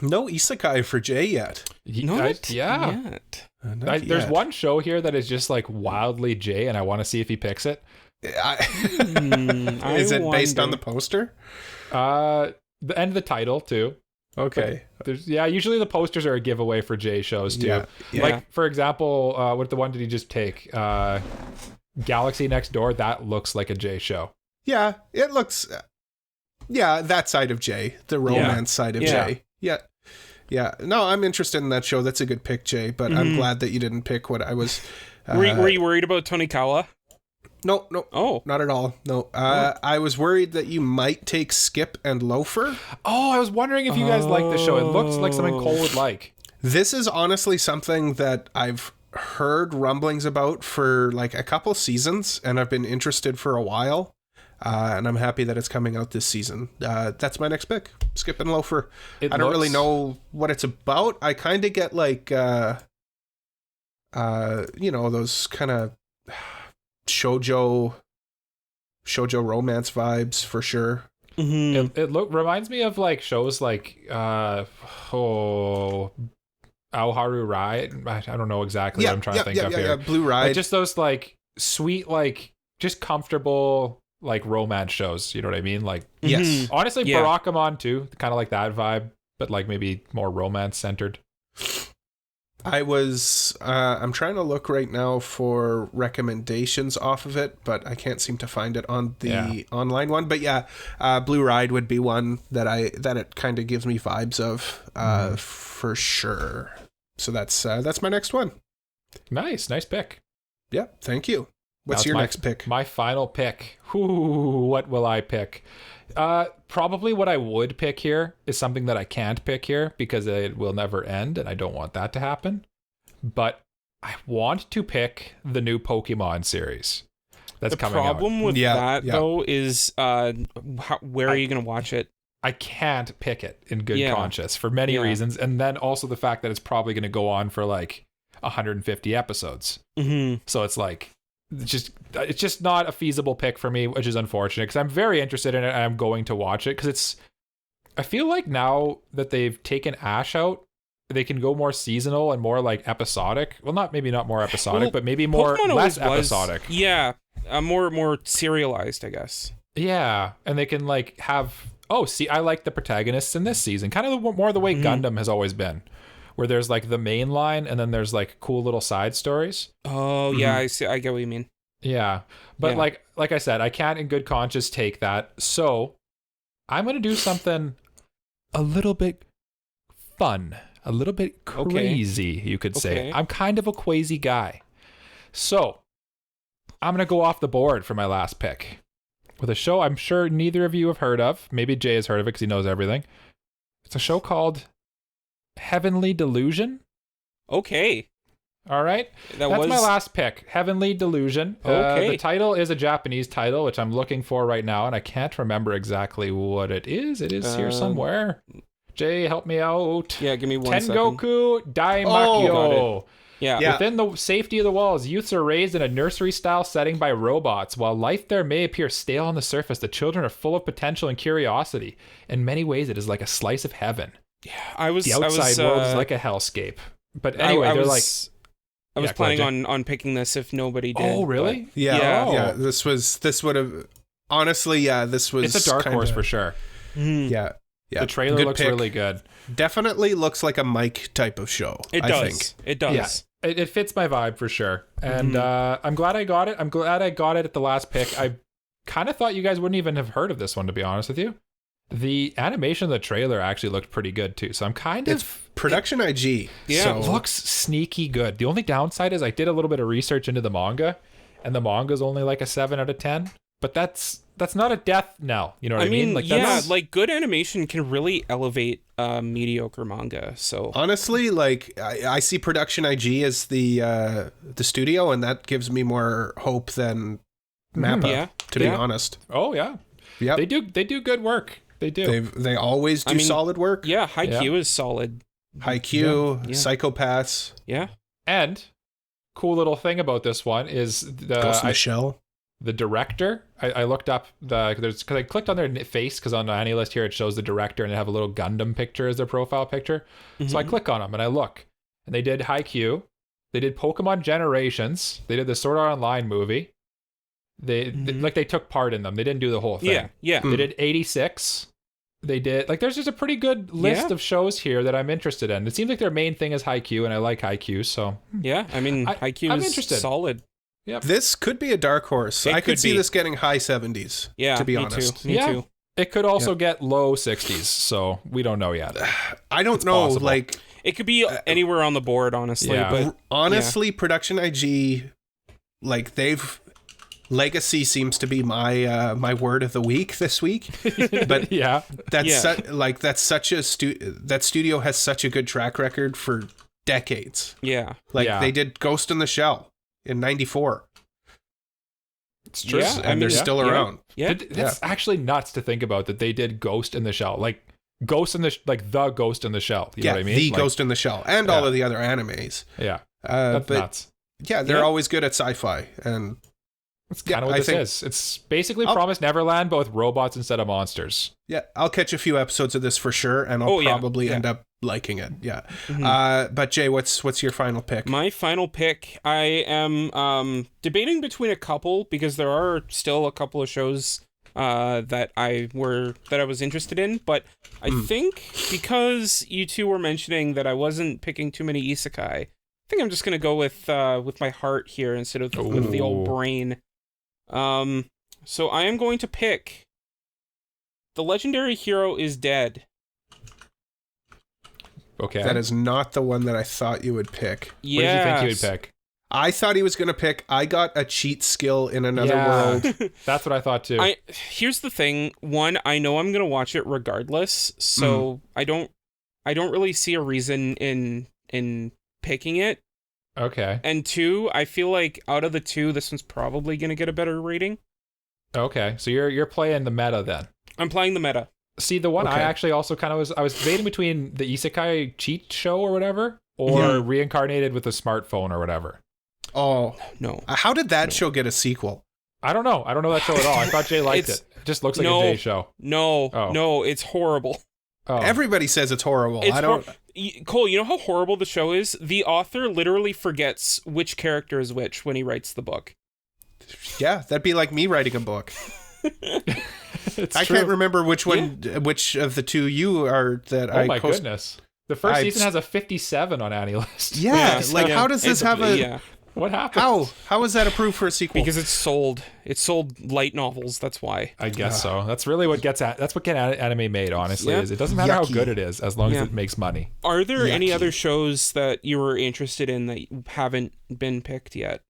No isekai for Jay yet. Not yet. There's one show here that is just like wildly Jay, and I want to see if he picks it. Is it based on the poster? And the title too. Okay. Usually the posters are a giveaway for Jay shows too. Yeah. Like for example, what the one did he just take? Galaxy Next Door. That looks like a Jay show. Yeah, it looks. That side of Jay, the romance side of Jay. Yeah. No, I'm interested in that show. That's a good pick, Jay. But I'm glad that you didn't pick what I was. Were you worried about Tonikawa? No. Oh, not at all. No. I was worried that you might take Skip and Loafer. Oh, I was wondering if you guys like the show. It looks like something Cole would like. This is honestly something that I've heard rumblings about for like a couple seasons, and I've been interested for a while. And I'm happy that it's coming out this season. That's my next pick, Skip and Loafer. I don't really know what it's about. I kind of get like, those kind of shoujo romance vibes for sure. Mm-hmm. It reminds me of like shows like Aoharu Ride. I don't know exactly what I'm trying to think of here. Blue Ride. Like just those like sweet, like just comfortable like romance shows. You know what I mean? Like yes, honestly, Barakamon too, kind of like that vibe, but like maybe more romance centered. I'm trying to look right now for recommendations off of it, but I can't seem to find it on the online one. But Blue Ride would be one that it kind of gives me vibes of for sure. So that's my next one. Nice pick. Yeah, thank you. What's your next pick? My final pick. What will I pick? Probably what I would pick here is something that I can't pick here because it will never end, and I don't want that to happen. But I want to pick the new Pokemon series that's coming out. The problem with that, though, is where are you going to watch it? I can't pick it in good conscience for many reasons, and then also the fact that it's probably going to go on for like 150 episodes. Mm-hmm. So it's like, it's just not a feasible pick for me, which is unfortunate because I'm very interested in it and I'm going to watch it because I feel like now that they've taken Ash out, they can go more seasonal and more like episodic. Well, maybe not more episodic, but maybe less episodic. Yeah, more serialized, I guess. Yeah, and they can like have. Oh, see, I like the protagonists in this season, kind of more the way Gundam has always been, where there's like the main line and then there's like cool little side stories. Oh yeah, I see. I get what you mean. Yeah, but like I said, I can't in good conscience take that. So I'm gonna do something a little bit fun, a little bit crazy, you could say. I'm kind of a crazy guy. So I'm going to go off the board for my last pick with a show I'm sure neither of you have heard of. Maybe Jay has heard of it because he knows everything. It's a show called Heavenly Delusion. Okay. All right. That's my last pick. Heavenly Delusion. Okay. The title is a Japanese title, which I'm looking for right now, and I can't remember exactly what it is. It is here somewhere. Jay, help me out. Yeah, give me 1 second. Tengoku Daimakyo. Yeah. Within the safety of the walls, youths are raised in a nursery-style setting by robots. While life there may appear stale on the surface, the children are full of potential and curiosity. In many ways, it is like a slice of heaven. Yeah, the outside world is like a hellscape. But anyway, I was planning on picking this if nobody did. Oh, really? Yeah. This would have honestly. Yeah, this was. It's a dark horse for sure. Yeah. Yeah, the trailer looks really good. Definitely looks like a Mike type of show. It does. It does. Yeah, it fits my vibe for sure. And I'm glad I got it. I'm glad I got it at the last pick. I kind of thought you guys wouldn't even have heard of this one, to be honest with you. The animation of the trailer actually looked pretty good too. So I'm it's production IG. Yeah, so it looks sneaky good. The only downside is I did a little bit of research into the manga, and the manga's only like a 7 out of 10. But that's not a death knell. You know what I mean? Like, like good animation can really elevate mediocre manga. So honestly, like I see Production IG as the studio, and that gives me more hope than Mappa. To be honest. Oh yeah. Yeah. They do good work. They do. They always do solid work. Yeah, Haikyuu is solid. Haikyuu, Psychopaths. Yeah. And cool little thing about this one is Ghost in the Shell. The director, I looked up because I clicked on their face because on the AniList here it shows the director and they have a little Gundam picture as their profile picture. So I click on them and I look, and they did Haikyuu, they did Pokemon Generations, they did the Sword Art Online movie. They took part in them. They didn't do the whole thing. Yeah. They did 86. They did there's just a pretty good list of shows here that I'm interested in. It seems like their main thing is Haikyuu, and I like Haikyuu, so yeah. I mean, Haikyuu is interested. Solid. Yep. This could be a dark horse. I could see this getting high 70s. Yeah, to be honest. Me too. It could also get low 60s, so we don't know yet. I don't know. Possible. Like it could be anywhere on the board, honestly. Yeah. But honestly, Production IG, like Legacy seems to be my word of the week this week. But that studio has such a good track record for decades. Yeah. They did Ghost in the Shell in 94. It's true. Yeah, and they're still around. Yeah. It's actually nuts to think about that they did Ghost in the Shell. Like the Ghost in the Shell. You know what I mean? The Ghost in the Shell. And all of the other animes. Yeah. That's nuts. Yeah, they're always good at sci-fi. And that's kind of what this is. It's basically Promised Neverland, but with robots instead of monsters. Yeah, I'll catch a few episodes of this for sure, and I'll probably end up liking it. Yeah. But Jay, what's your final pick? My final pick, I am debating between a couple because there are still a couple of shows that I was interested in, but I think because you two were mentioning that I wasn't picking too many isekai, I think I'm just gonna go with my heart here instead of with the old brain. So I am going to pick The Legendary Hero is Dead. Okay. That is not the one that I thought you would pick. What did you think he would pick? I thought he was going to pick I Got a Cheat Skill in Another World. That's what I thought too. Here's the thing. One, I know I'm going to watch it regardless, so I don't really see a reason in picking it. Okay. And two, I feel like out of the two, this one's probably going to get a better rating. Okay. So you're playing the meta then. I'm playing the meta. See, the one I actually also kind of I was debating between the Isekai cheat show or whatever, or Reincarnated with a Smartphone or whatever. Oh No. how did that show get a sequel? I don't know that show at all. I thought Jay liked it. It just looks like a Jay show. No, it's horrible. Oh. Everybody says it's horrible. I don't. Cole, you know how horrible the show is? The author literally forgets which character is which when he writes the book. Yeah, that'd be like me writing a book. I true. can't remember which one, which of the two you are that I. Oh my goodness! The first season has a 57 on AniList. Yeah, like how does this have a? Yeah. What happened? How is that approved for a sequel? Because it's sold light novels. That's why. I guess so. That's really what gets anime made. Honestly, is it doesn't matter how good it is as long as it makes money. Are there any other shows that you were interested in that haven't been picked yet?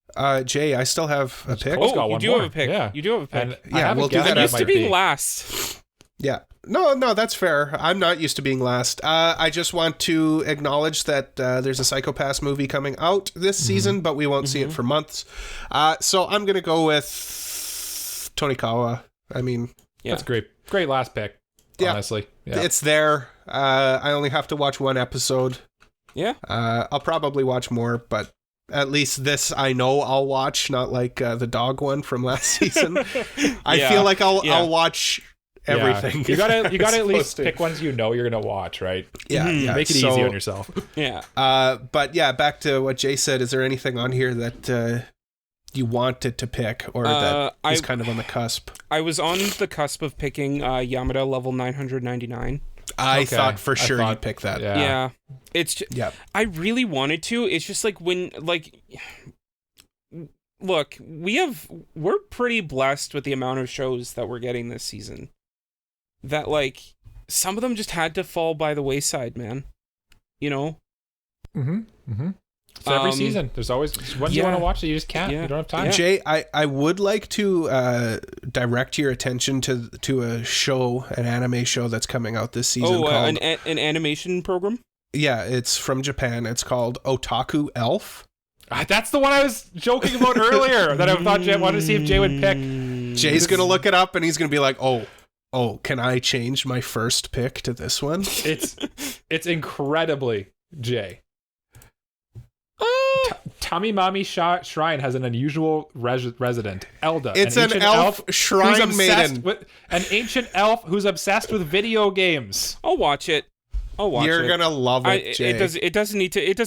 Jay, I still have a pick. Oh, you do have a pick. Yeah, you do have a pick. And, we'll do that. I'm used to being last. Yeah. No, that's fair. I'm not used to being last. I just want to acknowledge that there's a Psycho-Pass movie coming out this season, but we won't see it for months. So I'm going to go with Tonikawa. I mean... That's great. Great last pick, honestly. Yeah. It's there. I only have to watch one episode. Yeah. I'll probably watch more, but at least this I know I'll watch, not like the dog one from last season. I feel like I'll watch... everything. You gotta at least pick ones you're gonna watch, right? Yeah, Make it easy on yourself. Yeah. But yeah, back to what Jay said. Is there anything on here that you wanted to pick, or that is kind of on the cusp? I was on the cusp of picking Yamada level 999. I thought for sure you'd pick that. Yeah. It's just, I really wanted to. It's just like look, we're pretty blessed with the amount of shows that we're getting this season. That some of them just had to fall by the wayside, man. You know? So every season, there's always ones you want to watch that you just can't. You don't have time. Jay, I would like to direct your attention to a show, an anime show that's coming out this season. Called, an animation program? Yeah, it's from Japan. It's called Otaku Elf. That's the one I was joking about earlier that I thought Jay wanted to see if Jay would pick. Jay's going to look it up and he's going to be like, oh, can I change my first pick to this one? It's incredibly Jay. Tamimami Shrine has an unusual resident, Elda. It's an elf shrine maiden. An ancient elf who's obsessed with video games. I'll watch it. You're going to love it, Jay. It doesn't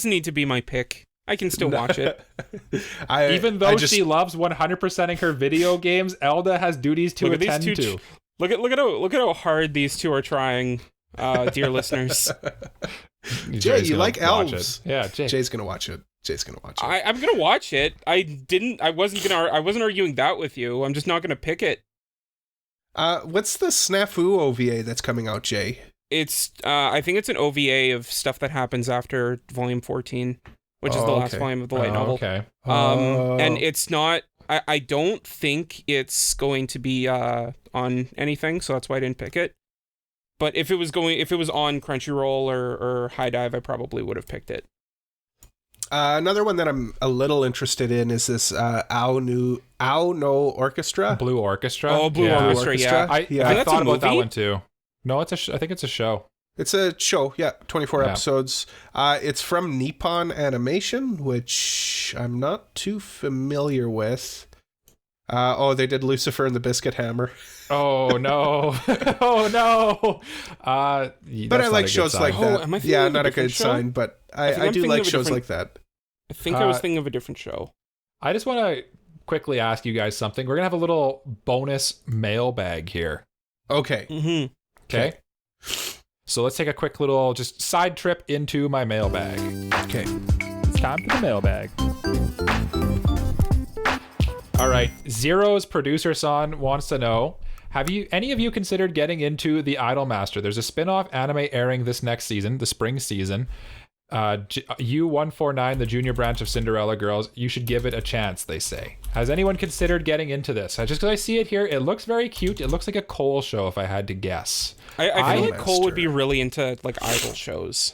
need to be my pick. I can still watch it. Even though she loves 100%ing her video games, Elda has duties to attend to. Look at how hard these two are trying, dear liesners. Jay, you like elves? Yeah, Jay's gonna watch it. I'm gonna watch it. I wasn't arguing that with you. I'm just not gonna pick it. What's the Snafu OVA that's coming out, Jay? It's I think it's an OVA of stuff that happens after Volume 14, which is the last volume of the light novel. Okay. And it's not. I don't think it's going to be on anything, so that's why I didn't pick it. But if it was on Crunchyroll or hidive, I probably would have picked it. Another one that I'm a little interested in is this Ao no Orchestra. Blue Orchestra. Oh, Blue Orchestra. Yeah, I thought about that one too. No, it's I think it's a show. It's a show, 24 episodes. It's from Nippon Animation, which I'm not too familiar with. They did Lucifer and the Biscuit Hammer. Oh, no. Oh, no. But I like shows like that. Not a good sign, but I do like shows like that. I think I was thinking of a different show. I just want to quickly ask you guys something. We're going to have a little bonus mailbag here. Okay. Mm-hmm. Okay. So let's take a quick little just side trip into my mailbag. Okay. It's time for the mailbag. All right. Zero's producer-san wants to know, have any of you considered getting into the Idolmaster? There's a spin-off anime airing this next season, the spring season. U149, the junior branch of Cinderella Girls. You should give it a chance, they say. Has anyone considered getting into this? Just because I see it here, it looks very cute. It looks like a Cole show, if I had to guess. I feel like Cole would be really into idol shows.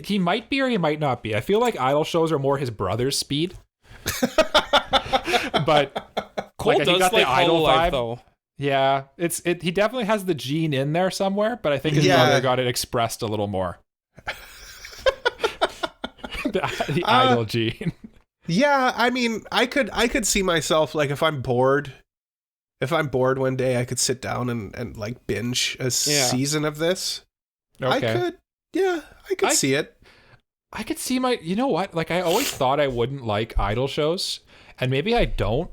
He might be or he might not be. I feel like idol shows are more his brother's speed. But Cole does got the idol vibe though. Yeah, he definitely has the gene in there somewhere, but I think his brother got it expressed a little more. the idol gene. Yeah, I mean, I could see myself, like, if I'm bored one day, I could sit down and like binge a season of this. Okay. I could see it. I could see you know what? Like, I always thought I wouldn't like idol shows, and maybe I don't,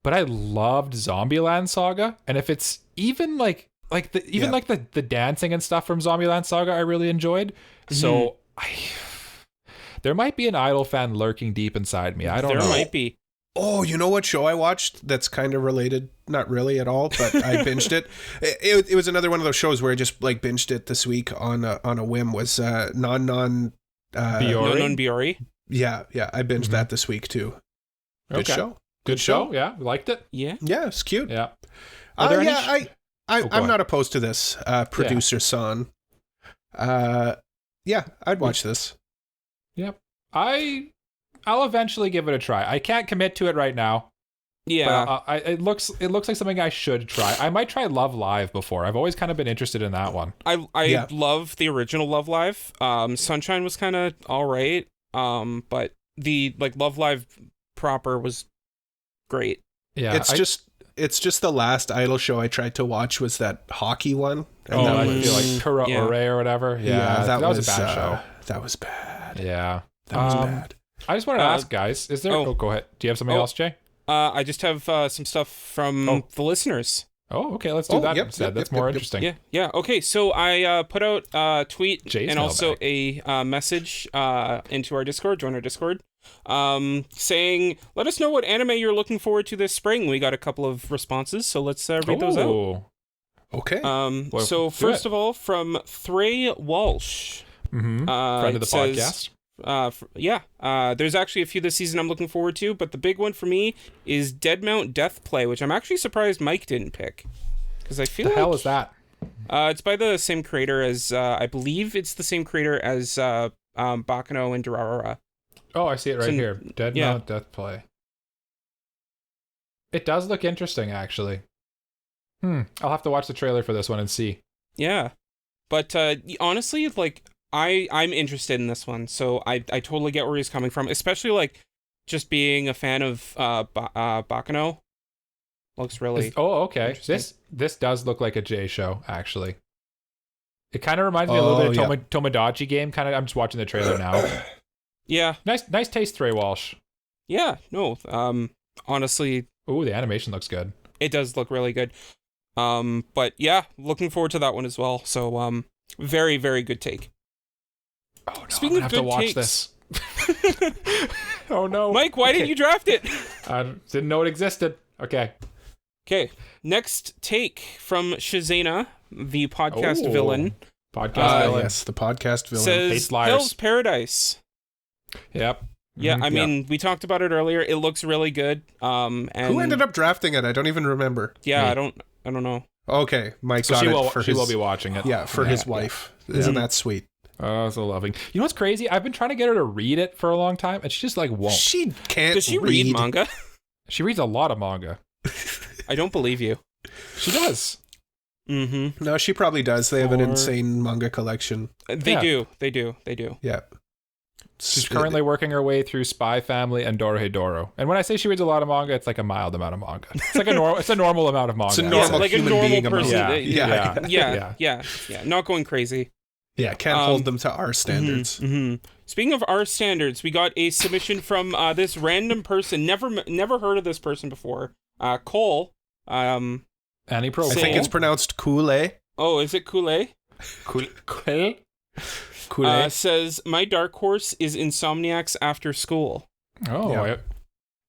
but I loved Zombieland Saga, and if it's even like the dancing and stuff from Zombieland Saga, I really enjoyed. So there might be an idol fan lurking deep inside me. I don't know. There might be. Oh, you know what show I watched that's kind of related? Not really at all, but I binged it. It was another one of those shows where I just like binged it this week on a whim. Was Non Biori. Yeah, I binged that this week too. Good show. Good show. Yeah, liked it. Yeah, it's cute. Yeah. I'm not opposed to this. Producer San. I'd watch this. Yep. I'll eventually give it a try. I can't commit to it right now. Yeah. But it looks like something I should try. I might try Love Live before. I've always kind of been interested in that one. I love the original Love Live. Sunshine was kind of all right. But the Love Live proper was great. Yeah. It's just the last idol show I tried to watch was that hockey one. And that was like Pura Ore or whatever. Yeah, that was a bad show. That was bad. Yeah. That was bad. I just wanted to ask, guys, is there... Oh, go ahead. Do you have something else, Jay? I just have some stuff from the listeners. Oh, okay. Let's do that instead. That's more interesting. Yeah. Okay, so I put out a tweet Jay's and also mailbag. a message into our Discord, join our Discord, saying, let us know what anime you're looking forward to this spring. We got a couple of responses, so let's read those out. Okay. So first of all, from Threy Walsh. Friend of the podcast. There's actually a few this season I'm looking forward to, but the big one for me is Deadmount Death Play, which I'm actually surprised Mike didn't pick, because I feel the hell is that? It's by the same creator as I believe it's the same creator as Bakano and Durarara. Oh, I see it right here. Deadmount Death Play. It does look interesting, actually. I'll have to watch the trailer for this one and see. Yeah, but honestly, like, I'm interested in this one, so I totally get where he's coming from, especially like just being a fan of Bakano. Looks really okay. This does look like a J show, actually. It kind of reminds me a little bit of Tomodachi Game. Kind of. I'm just watching the trailer now. Yeah. Nice taste, Threy Walsh. Yeah. No. Honestly. Ooh, the animation looks good. It does look really good. But yeah, looking forward to that one as well. So very, very good take. Oh no, speaking of good takes, this. Oh no, Mike, why didn't you draft it? I didn't know it existed. Okay. Next take from Shazana, the podcast villain. Villain. Yes, the podcast villain. Says Hell's Paradise. Yep. Yeah, I mean, we talked about it earlier. It looks really good. And who ended up drafting it? I don't even remember. Yeah, I don't know. Okay, Mike got it. She will be watching it. Yeah, for his wife. Isn't that sweet? Oh, so loving. You know what's crazy? I've been trying to get her to read it for a long time, and she just won't. She can't. Does she read manga? She reads a lot of manga. I don't believe you. She does. Mm-hmm. No, she probably does. They have an insane manga collection. They do. Yeah. She's currently working her way through Spy Family and Dorohedoro. And when I say she reads a lot of manga, it's like a mild amount of manga. It's like it's a normal amount of manga. It's a normal like human a normal being person. Yeah. Not going crazy. Yeah, can't hold them to our standards. Speaking of our standards, we got a submission from this random person. Never heard of this person before. Cole. AniPro. I think it's pronounced Kool-Aid. Oh, is it Kool-Aid? Kool-Aid? Says, my dark horse is Insomniacs After School. Oh, yeah.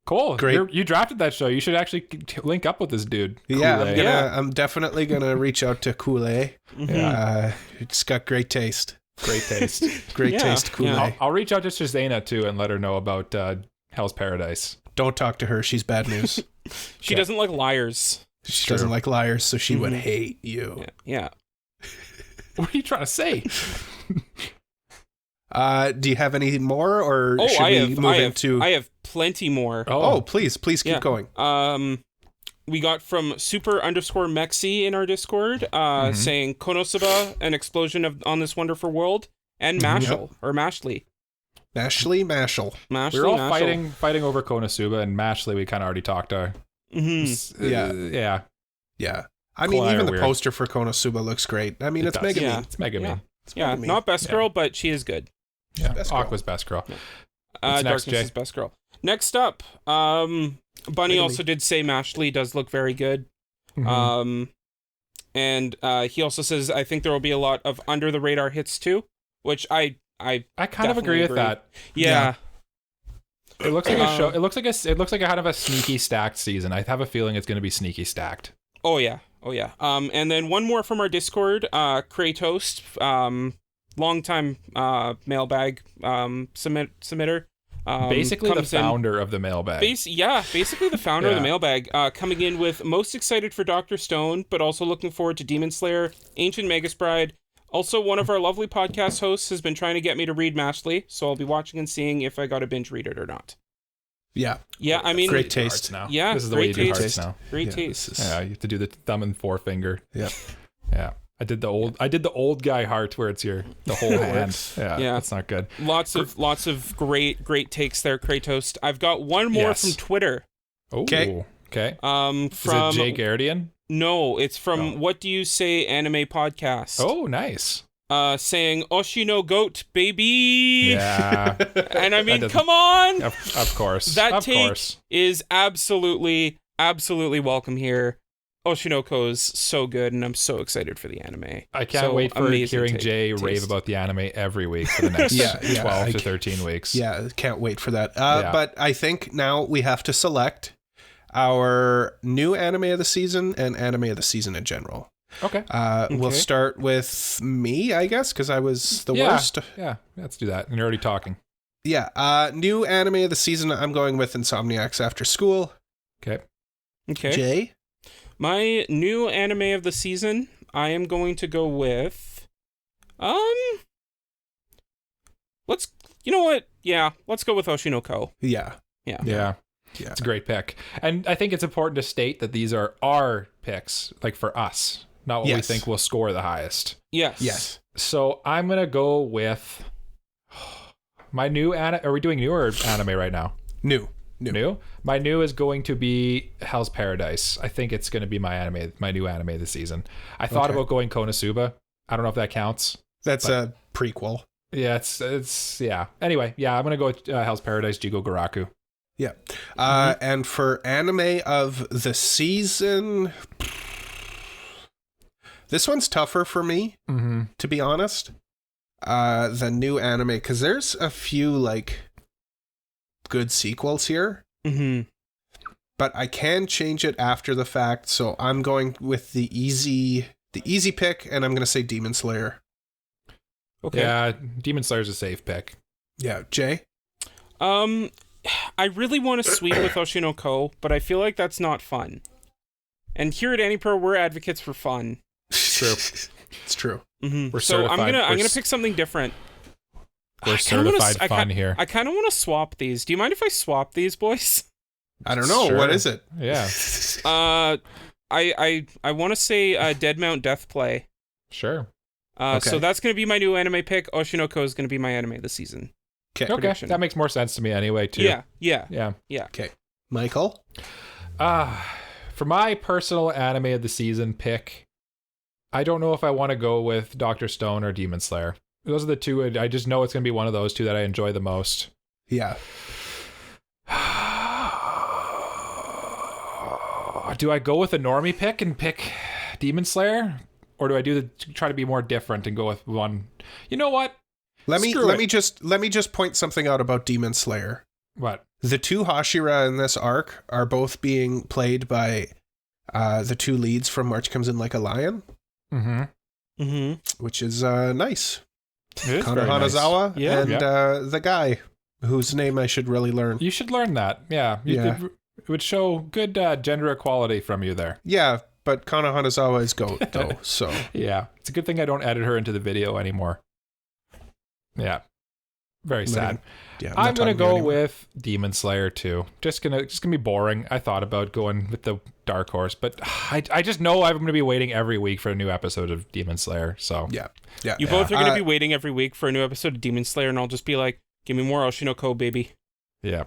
Cool. Great. You drafted that show. You should actually link up with this dude. Yeah, I'm definitely gonna reach out to Kool-Aid. Yeah. It's got great taste. Great taste. Great taste, Kool-Aid. Yeah. I'll reach out to Shazana too and let her know about Hell's Paradise. Don't talk to her. She's bad news. She doesn't like liars. She doesn't like liars, so she would hate you. Yeah. What are you trying to say? Do you have any more, or should we move into? I have plenty more. Oh, please keep going. We got from super_Mexi in our Discord, saying Konosuba, an explosion on this wonderful world, and Mashley. Mashal. We were all fighting over Konosuba, and Mashley we kind of already talked to. Yeah. I mean, even the poster for Konosuba looks great. I mean, it's Megumin. Yeah, it's Megumin. Yeah, not best girl, but she is good. Yeah, Aqua's best girl. Yeah. Darkness is best girl. Next up, Bunny also did say Mashley does look very good. And he also says, I think there will be a lot of under the radar hits too, which I kind of agree with that. Yeah. It looks like a show. It looks like a kind of a sneaky stacked season. I have a feeling it's going to be sneaky stacked. Oh yeah. And then one more from our Discord, Kratos, longtime mailbag submitter. Basically the founder of the mailbag. Basically the founder of the mailbag, coming in with most excited for Dr. Stone, but also looking forward to Demon Slayer, Ancient Magus Bride. Also, one of our lovely podcast hosts has been trying to get me to read Mashley, so I'll be watching and seeing if I got to binge read it or not. Yeah. Yeah, I mean... Great taste. Now. Yeah, this is the way you do hearts now. Great taste. Yeah, you have to do the thumb and forefinger. Yeah. Yeah. I did the old guy heart where it's the whole hand. Yeah, that's not good. Lots of great takes there, Kratos. I've got one more from Twitter. Okay. From is it Jay Gardian? No, it's from What Do You Say Anime Podcast. Oh, nice. Saying Oshino Goat, baby. Yeah. And I mean, come on. Of course. That take is absolutely welcome here. Oshinoko's so good, and I'm so excited for the anime. I can't wait for hearing Jay rave about the anime every week for the next 12 to 13 weeks. Yeah, can't wait for that. But I think now we have to select our new anime of the season and anime of the season in general. Okay. We'll start with me, I guess, because I was the worst. Yeah, let's do that. And you're already talking. Yeah. New anime of the season, I'm going with Insomniacs After School. Okay. Jay? My new anime of the season, I am going to go with, you know what? Yeah, let's go with Oshinoko. Yeah. It's a great pick. And I think it's important to state that these are our picks, like for us, not what we think will score the highest. Yes. So I'm going to go with my new anime. Are we doing new or anime right now? New. My new is going to be Hell's Paradise. I think it's going to be my new anime of the season. I thought about going Konosuba. I don't know if that counts. That's a prequel. Yeah, it's Anyway, I'm going to go with Hell's Paradise, Jigo Garaku. Yeah. And for anime of the season, this one's tougher for me, to be honest. The new anime, because there's a few, good sequels here. But I can change it after the fact, so I'm going with the easy pick, and I'm going to say Demon Slayer. Okay. Yeah, Demon Slayer's a safe pick. Yeah. Jay? I really want to sweep with Oshinoko, but I feel like that's not fun. And here at AniPro, we're advocates for fun. True. It's true. We're so I'm gonna pick something different. We're certified fun here. I kind of want to swap these. Do you mind if I swap these, boys? I don't know. Sure. What is it? Yeah. I want to say Dead Mount Death Play. Sure. So that's going to be my new anime pick. Oshinoko is going to be my anime of the season. Okay. That makes more sense to me anyway, too. Yeah. Okay. Michael? For my personal anime of the season pick, I don't know if I want to go with Dr. Stone or Demon Slayer. Those are the two. I just know it's going to be one of those two that I enjoy the most. Yeah. Do I go with a normie pick and pick Demon Slayer? Or do I try to be more different and go with one? You know what? Let me just point something out about Demon Slayer. What? The two Hashira in this arc are both being played by the two leads from March Comes In Like a Lion. Which is nice. It is Kana Hanazawa and the guy whose name I should really learn. You should learn that. Yeah. It would show good gender equality from you there. Yeah, but Kana Hanazawa is GOAT, though, so... Yeah. It's a good thing I don't edit her into the video anymore. Yeah. Very sad. Yeah, I'm going to go with Demon Slayer, too. Just gonna be boring. I thought about going with the Dark Horse, but I just know I'm going to be waiting every week for a new episode of Demon Slayer, so... Yeah. You both are going to be waiting every week for a new episode of Demon Slayer, and I'll just be like, Give me more Oshinoko, baby. Yeah.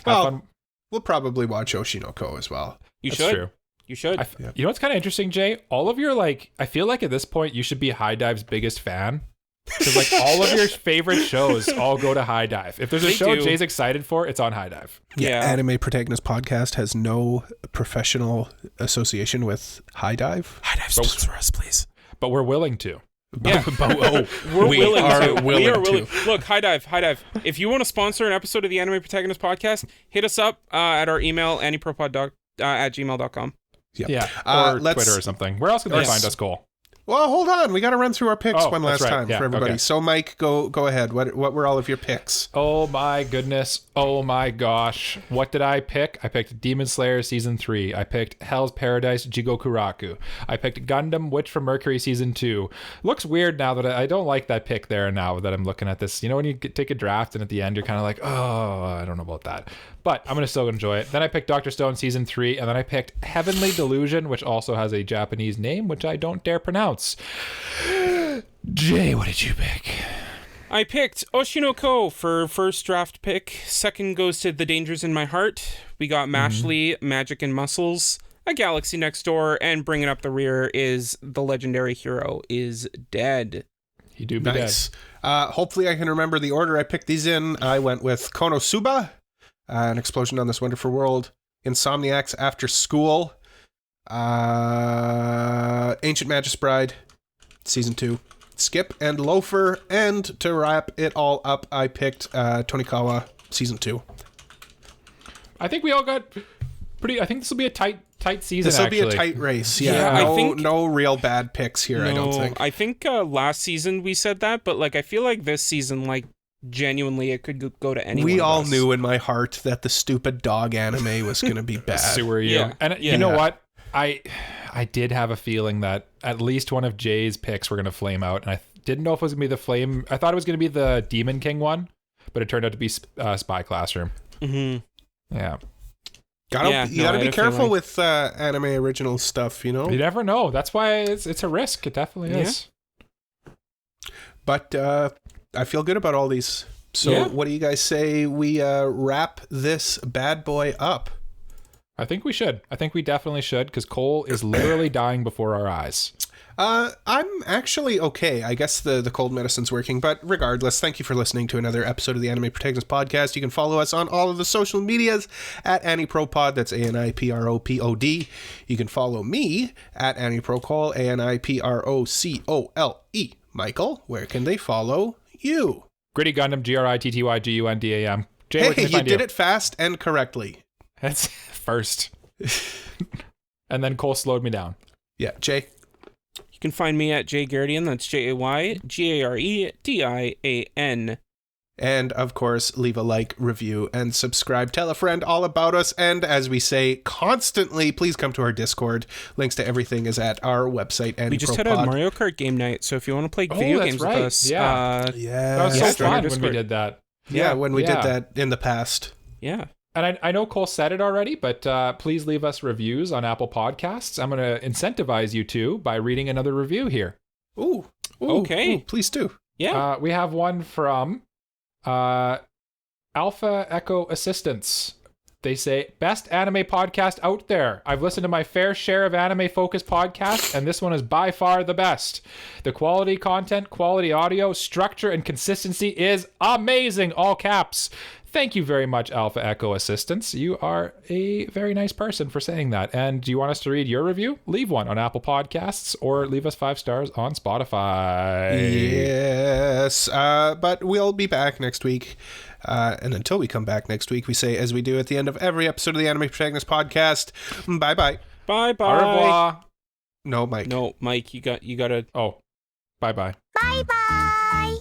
Well, we'll probably watch Oshinoko as well. That's should. True. You should. You know what's kind of interesting, Jay? All of your, I feel like at this point you should be Hidive's biggest fan. Because all of your favorite shows all go to Hidive. If there's a show Jay's excited for, it's on Hidive. Yeah. Anime Protagonist Podcast has no professional association with Hidive. Hidive, sponsor us, please. But we're willing to. Yeah. We are willing to. Look, Hidive. If you want to sponsor an episode of the Anime Protagonist Podcast, hit us up at our email, anipropod@gmail.com. Yep. Yeah. Or Twitter or something. Where else can they find us, Cole? Well, hold on. We got to run through our picks one last time for everybody. Okay. So, Mike, go ahead. What were all of your picks? Oh, my goodness. Oh, my gosh. What did I pick? I picked Demon Slayer Season 3. I picked Hell's Paradise Jigokuraku. I picked Gundam Witch from Mercury Season 2. Looks weird now that I don't like that pick there now that I'm looking at this. You know when you take a draft and at the end you're kind of like, oh, I don't know about that. But I'm going to still enjoy it. Then I picked Dr. Stone Season 3, and then I picked Heavenly Delusion, which also has a Japanese name, which I don't dare pronounce. Jay, what did you pick? I picked Oshinoko for first draft pick. Second goes to The Dangers in My Heart. We got Mashley, Magic and Muscles, A Galaxy Next Door, and bringing up the rear is The Legendary Hero is Dead. He do be nice. Hopefully I can remember the order I picked these in. I went with Konosuba, An Explosion on This Wonderful World, Insomniacs After School, Ancient Magus Bride, Season 2, Skip and Loafer, and to wrap it all up, I picked Tonikawa Season 2. I think we all got I think this will be a tight season, This will be a tight race, yeah. No real bad picks here, I don't think. I think last season we said that, but I feel like this season, genuinely, it could go to anyone. We all knew in my heart that the stupid dog anime was going to be bad. So were you. Yeah. And you know what? I did have a feeling that at least one of Jay's picks were going to flame out, and I didn't know if it was going to be the flame. I thought it was going to be the Demon King one, but it turned out to be Spy Classroom. Mm-hmm. Yeah. You gotta be careful with anime original stuff, you know? You never know. That's why it's a risk. It definitely is. But I feel good about all these. So what do you guys say we wrap this bad boy up? I think we should. I think we definitely should, because Cole is literally dying before our eyes. I'm actually okay. I guess the cold medicine's working, but regardless, thank you for listening to another episode of the Anime Protagonist Podcast. You can follow us on all of the social medias at AniProPod. That's ANIPROPOD. You can follow me at AniProCole, ANIPROCOLE. Michael, where can they follow you? Gritty Gundam, GRITTYGUNDAM. Jay, hey, where can they find you did it fast and correctly. That's first. And then Cole slowed me down. Yeah, Jay. You can find me at JayGaredian. That's JayGaredian. And, of course, leave a like, review, and subscribe. Tell a friend all about us. And as we say constantly, please come to our Discord. Links to everything is at our website. And we just had a Mario Kart game night, so if you want to play video games with us, that was so fun when we did that. Yeah, when we did that in the past. Yeah. And I know Cole said it already, but please leave us reviews on Apple Podcasts. I'm going to incentivize you to by reading another review here. Ooh. Okay. Ooh, please do. Yeah. We have one from Alpha Echo Assistance. They say, best anime podcast out there. I've listened to my fair share of anime-focused podcasts, and this one is by far the best. The quality content, quality audio, structure, and consistency is amazing, all caps. Thank you very much, Alpha Echo Assistance. You are a very nice person for saying that. And do you want us to read your review? Leave one on Apple Podcasts or leave us 5 stars on Spotify. Yes, but we'll be back next week. And until we come back next week, we say, as we do at the end of every episode of the Anime Protagonist Podcast, bye-bye. Bye-bye. Au revoir. No, Mike. No, Mike, you gotta... Oh, bye-bye. Bye-bye.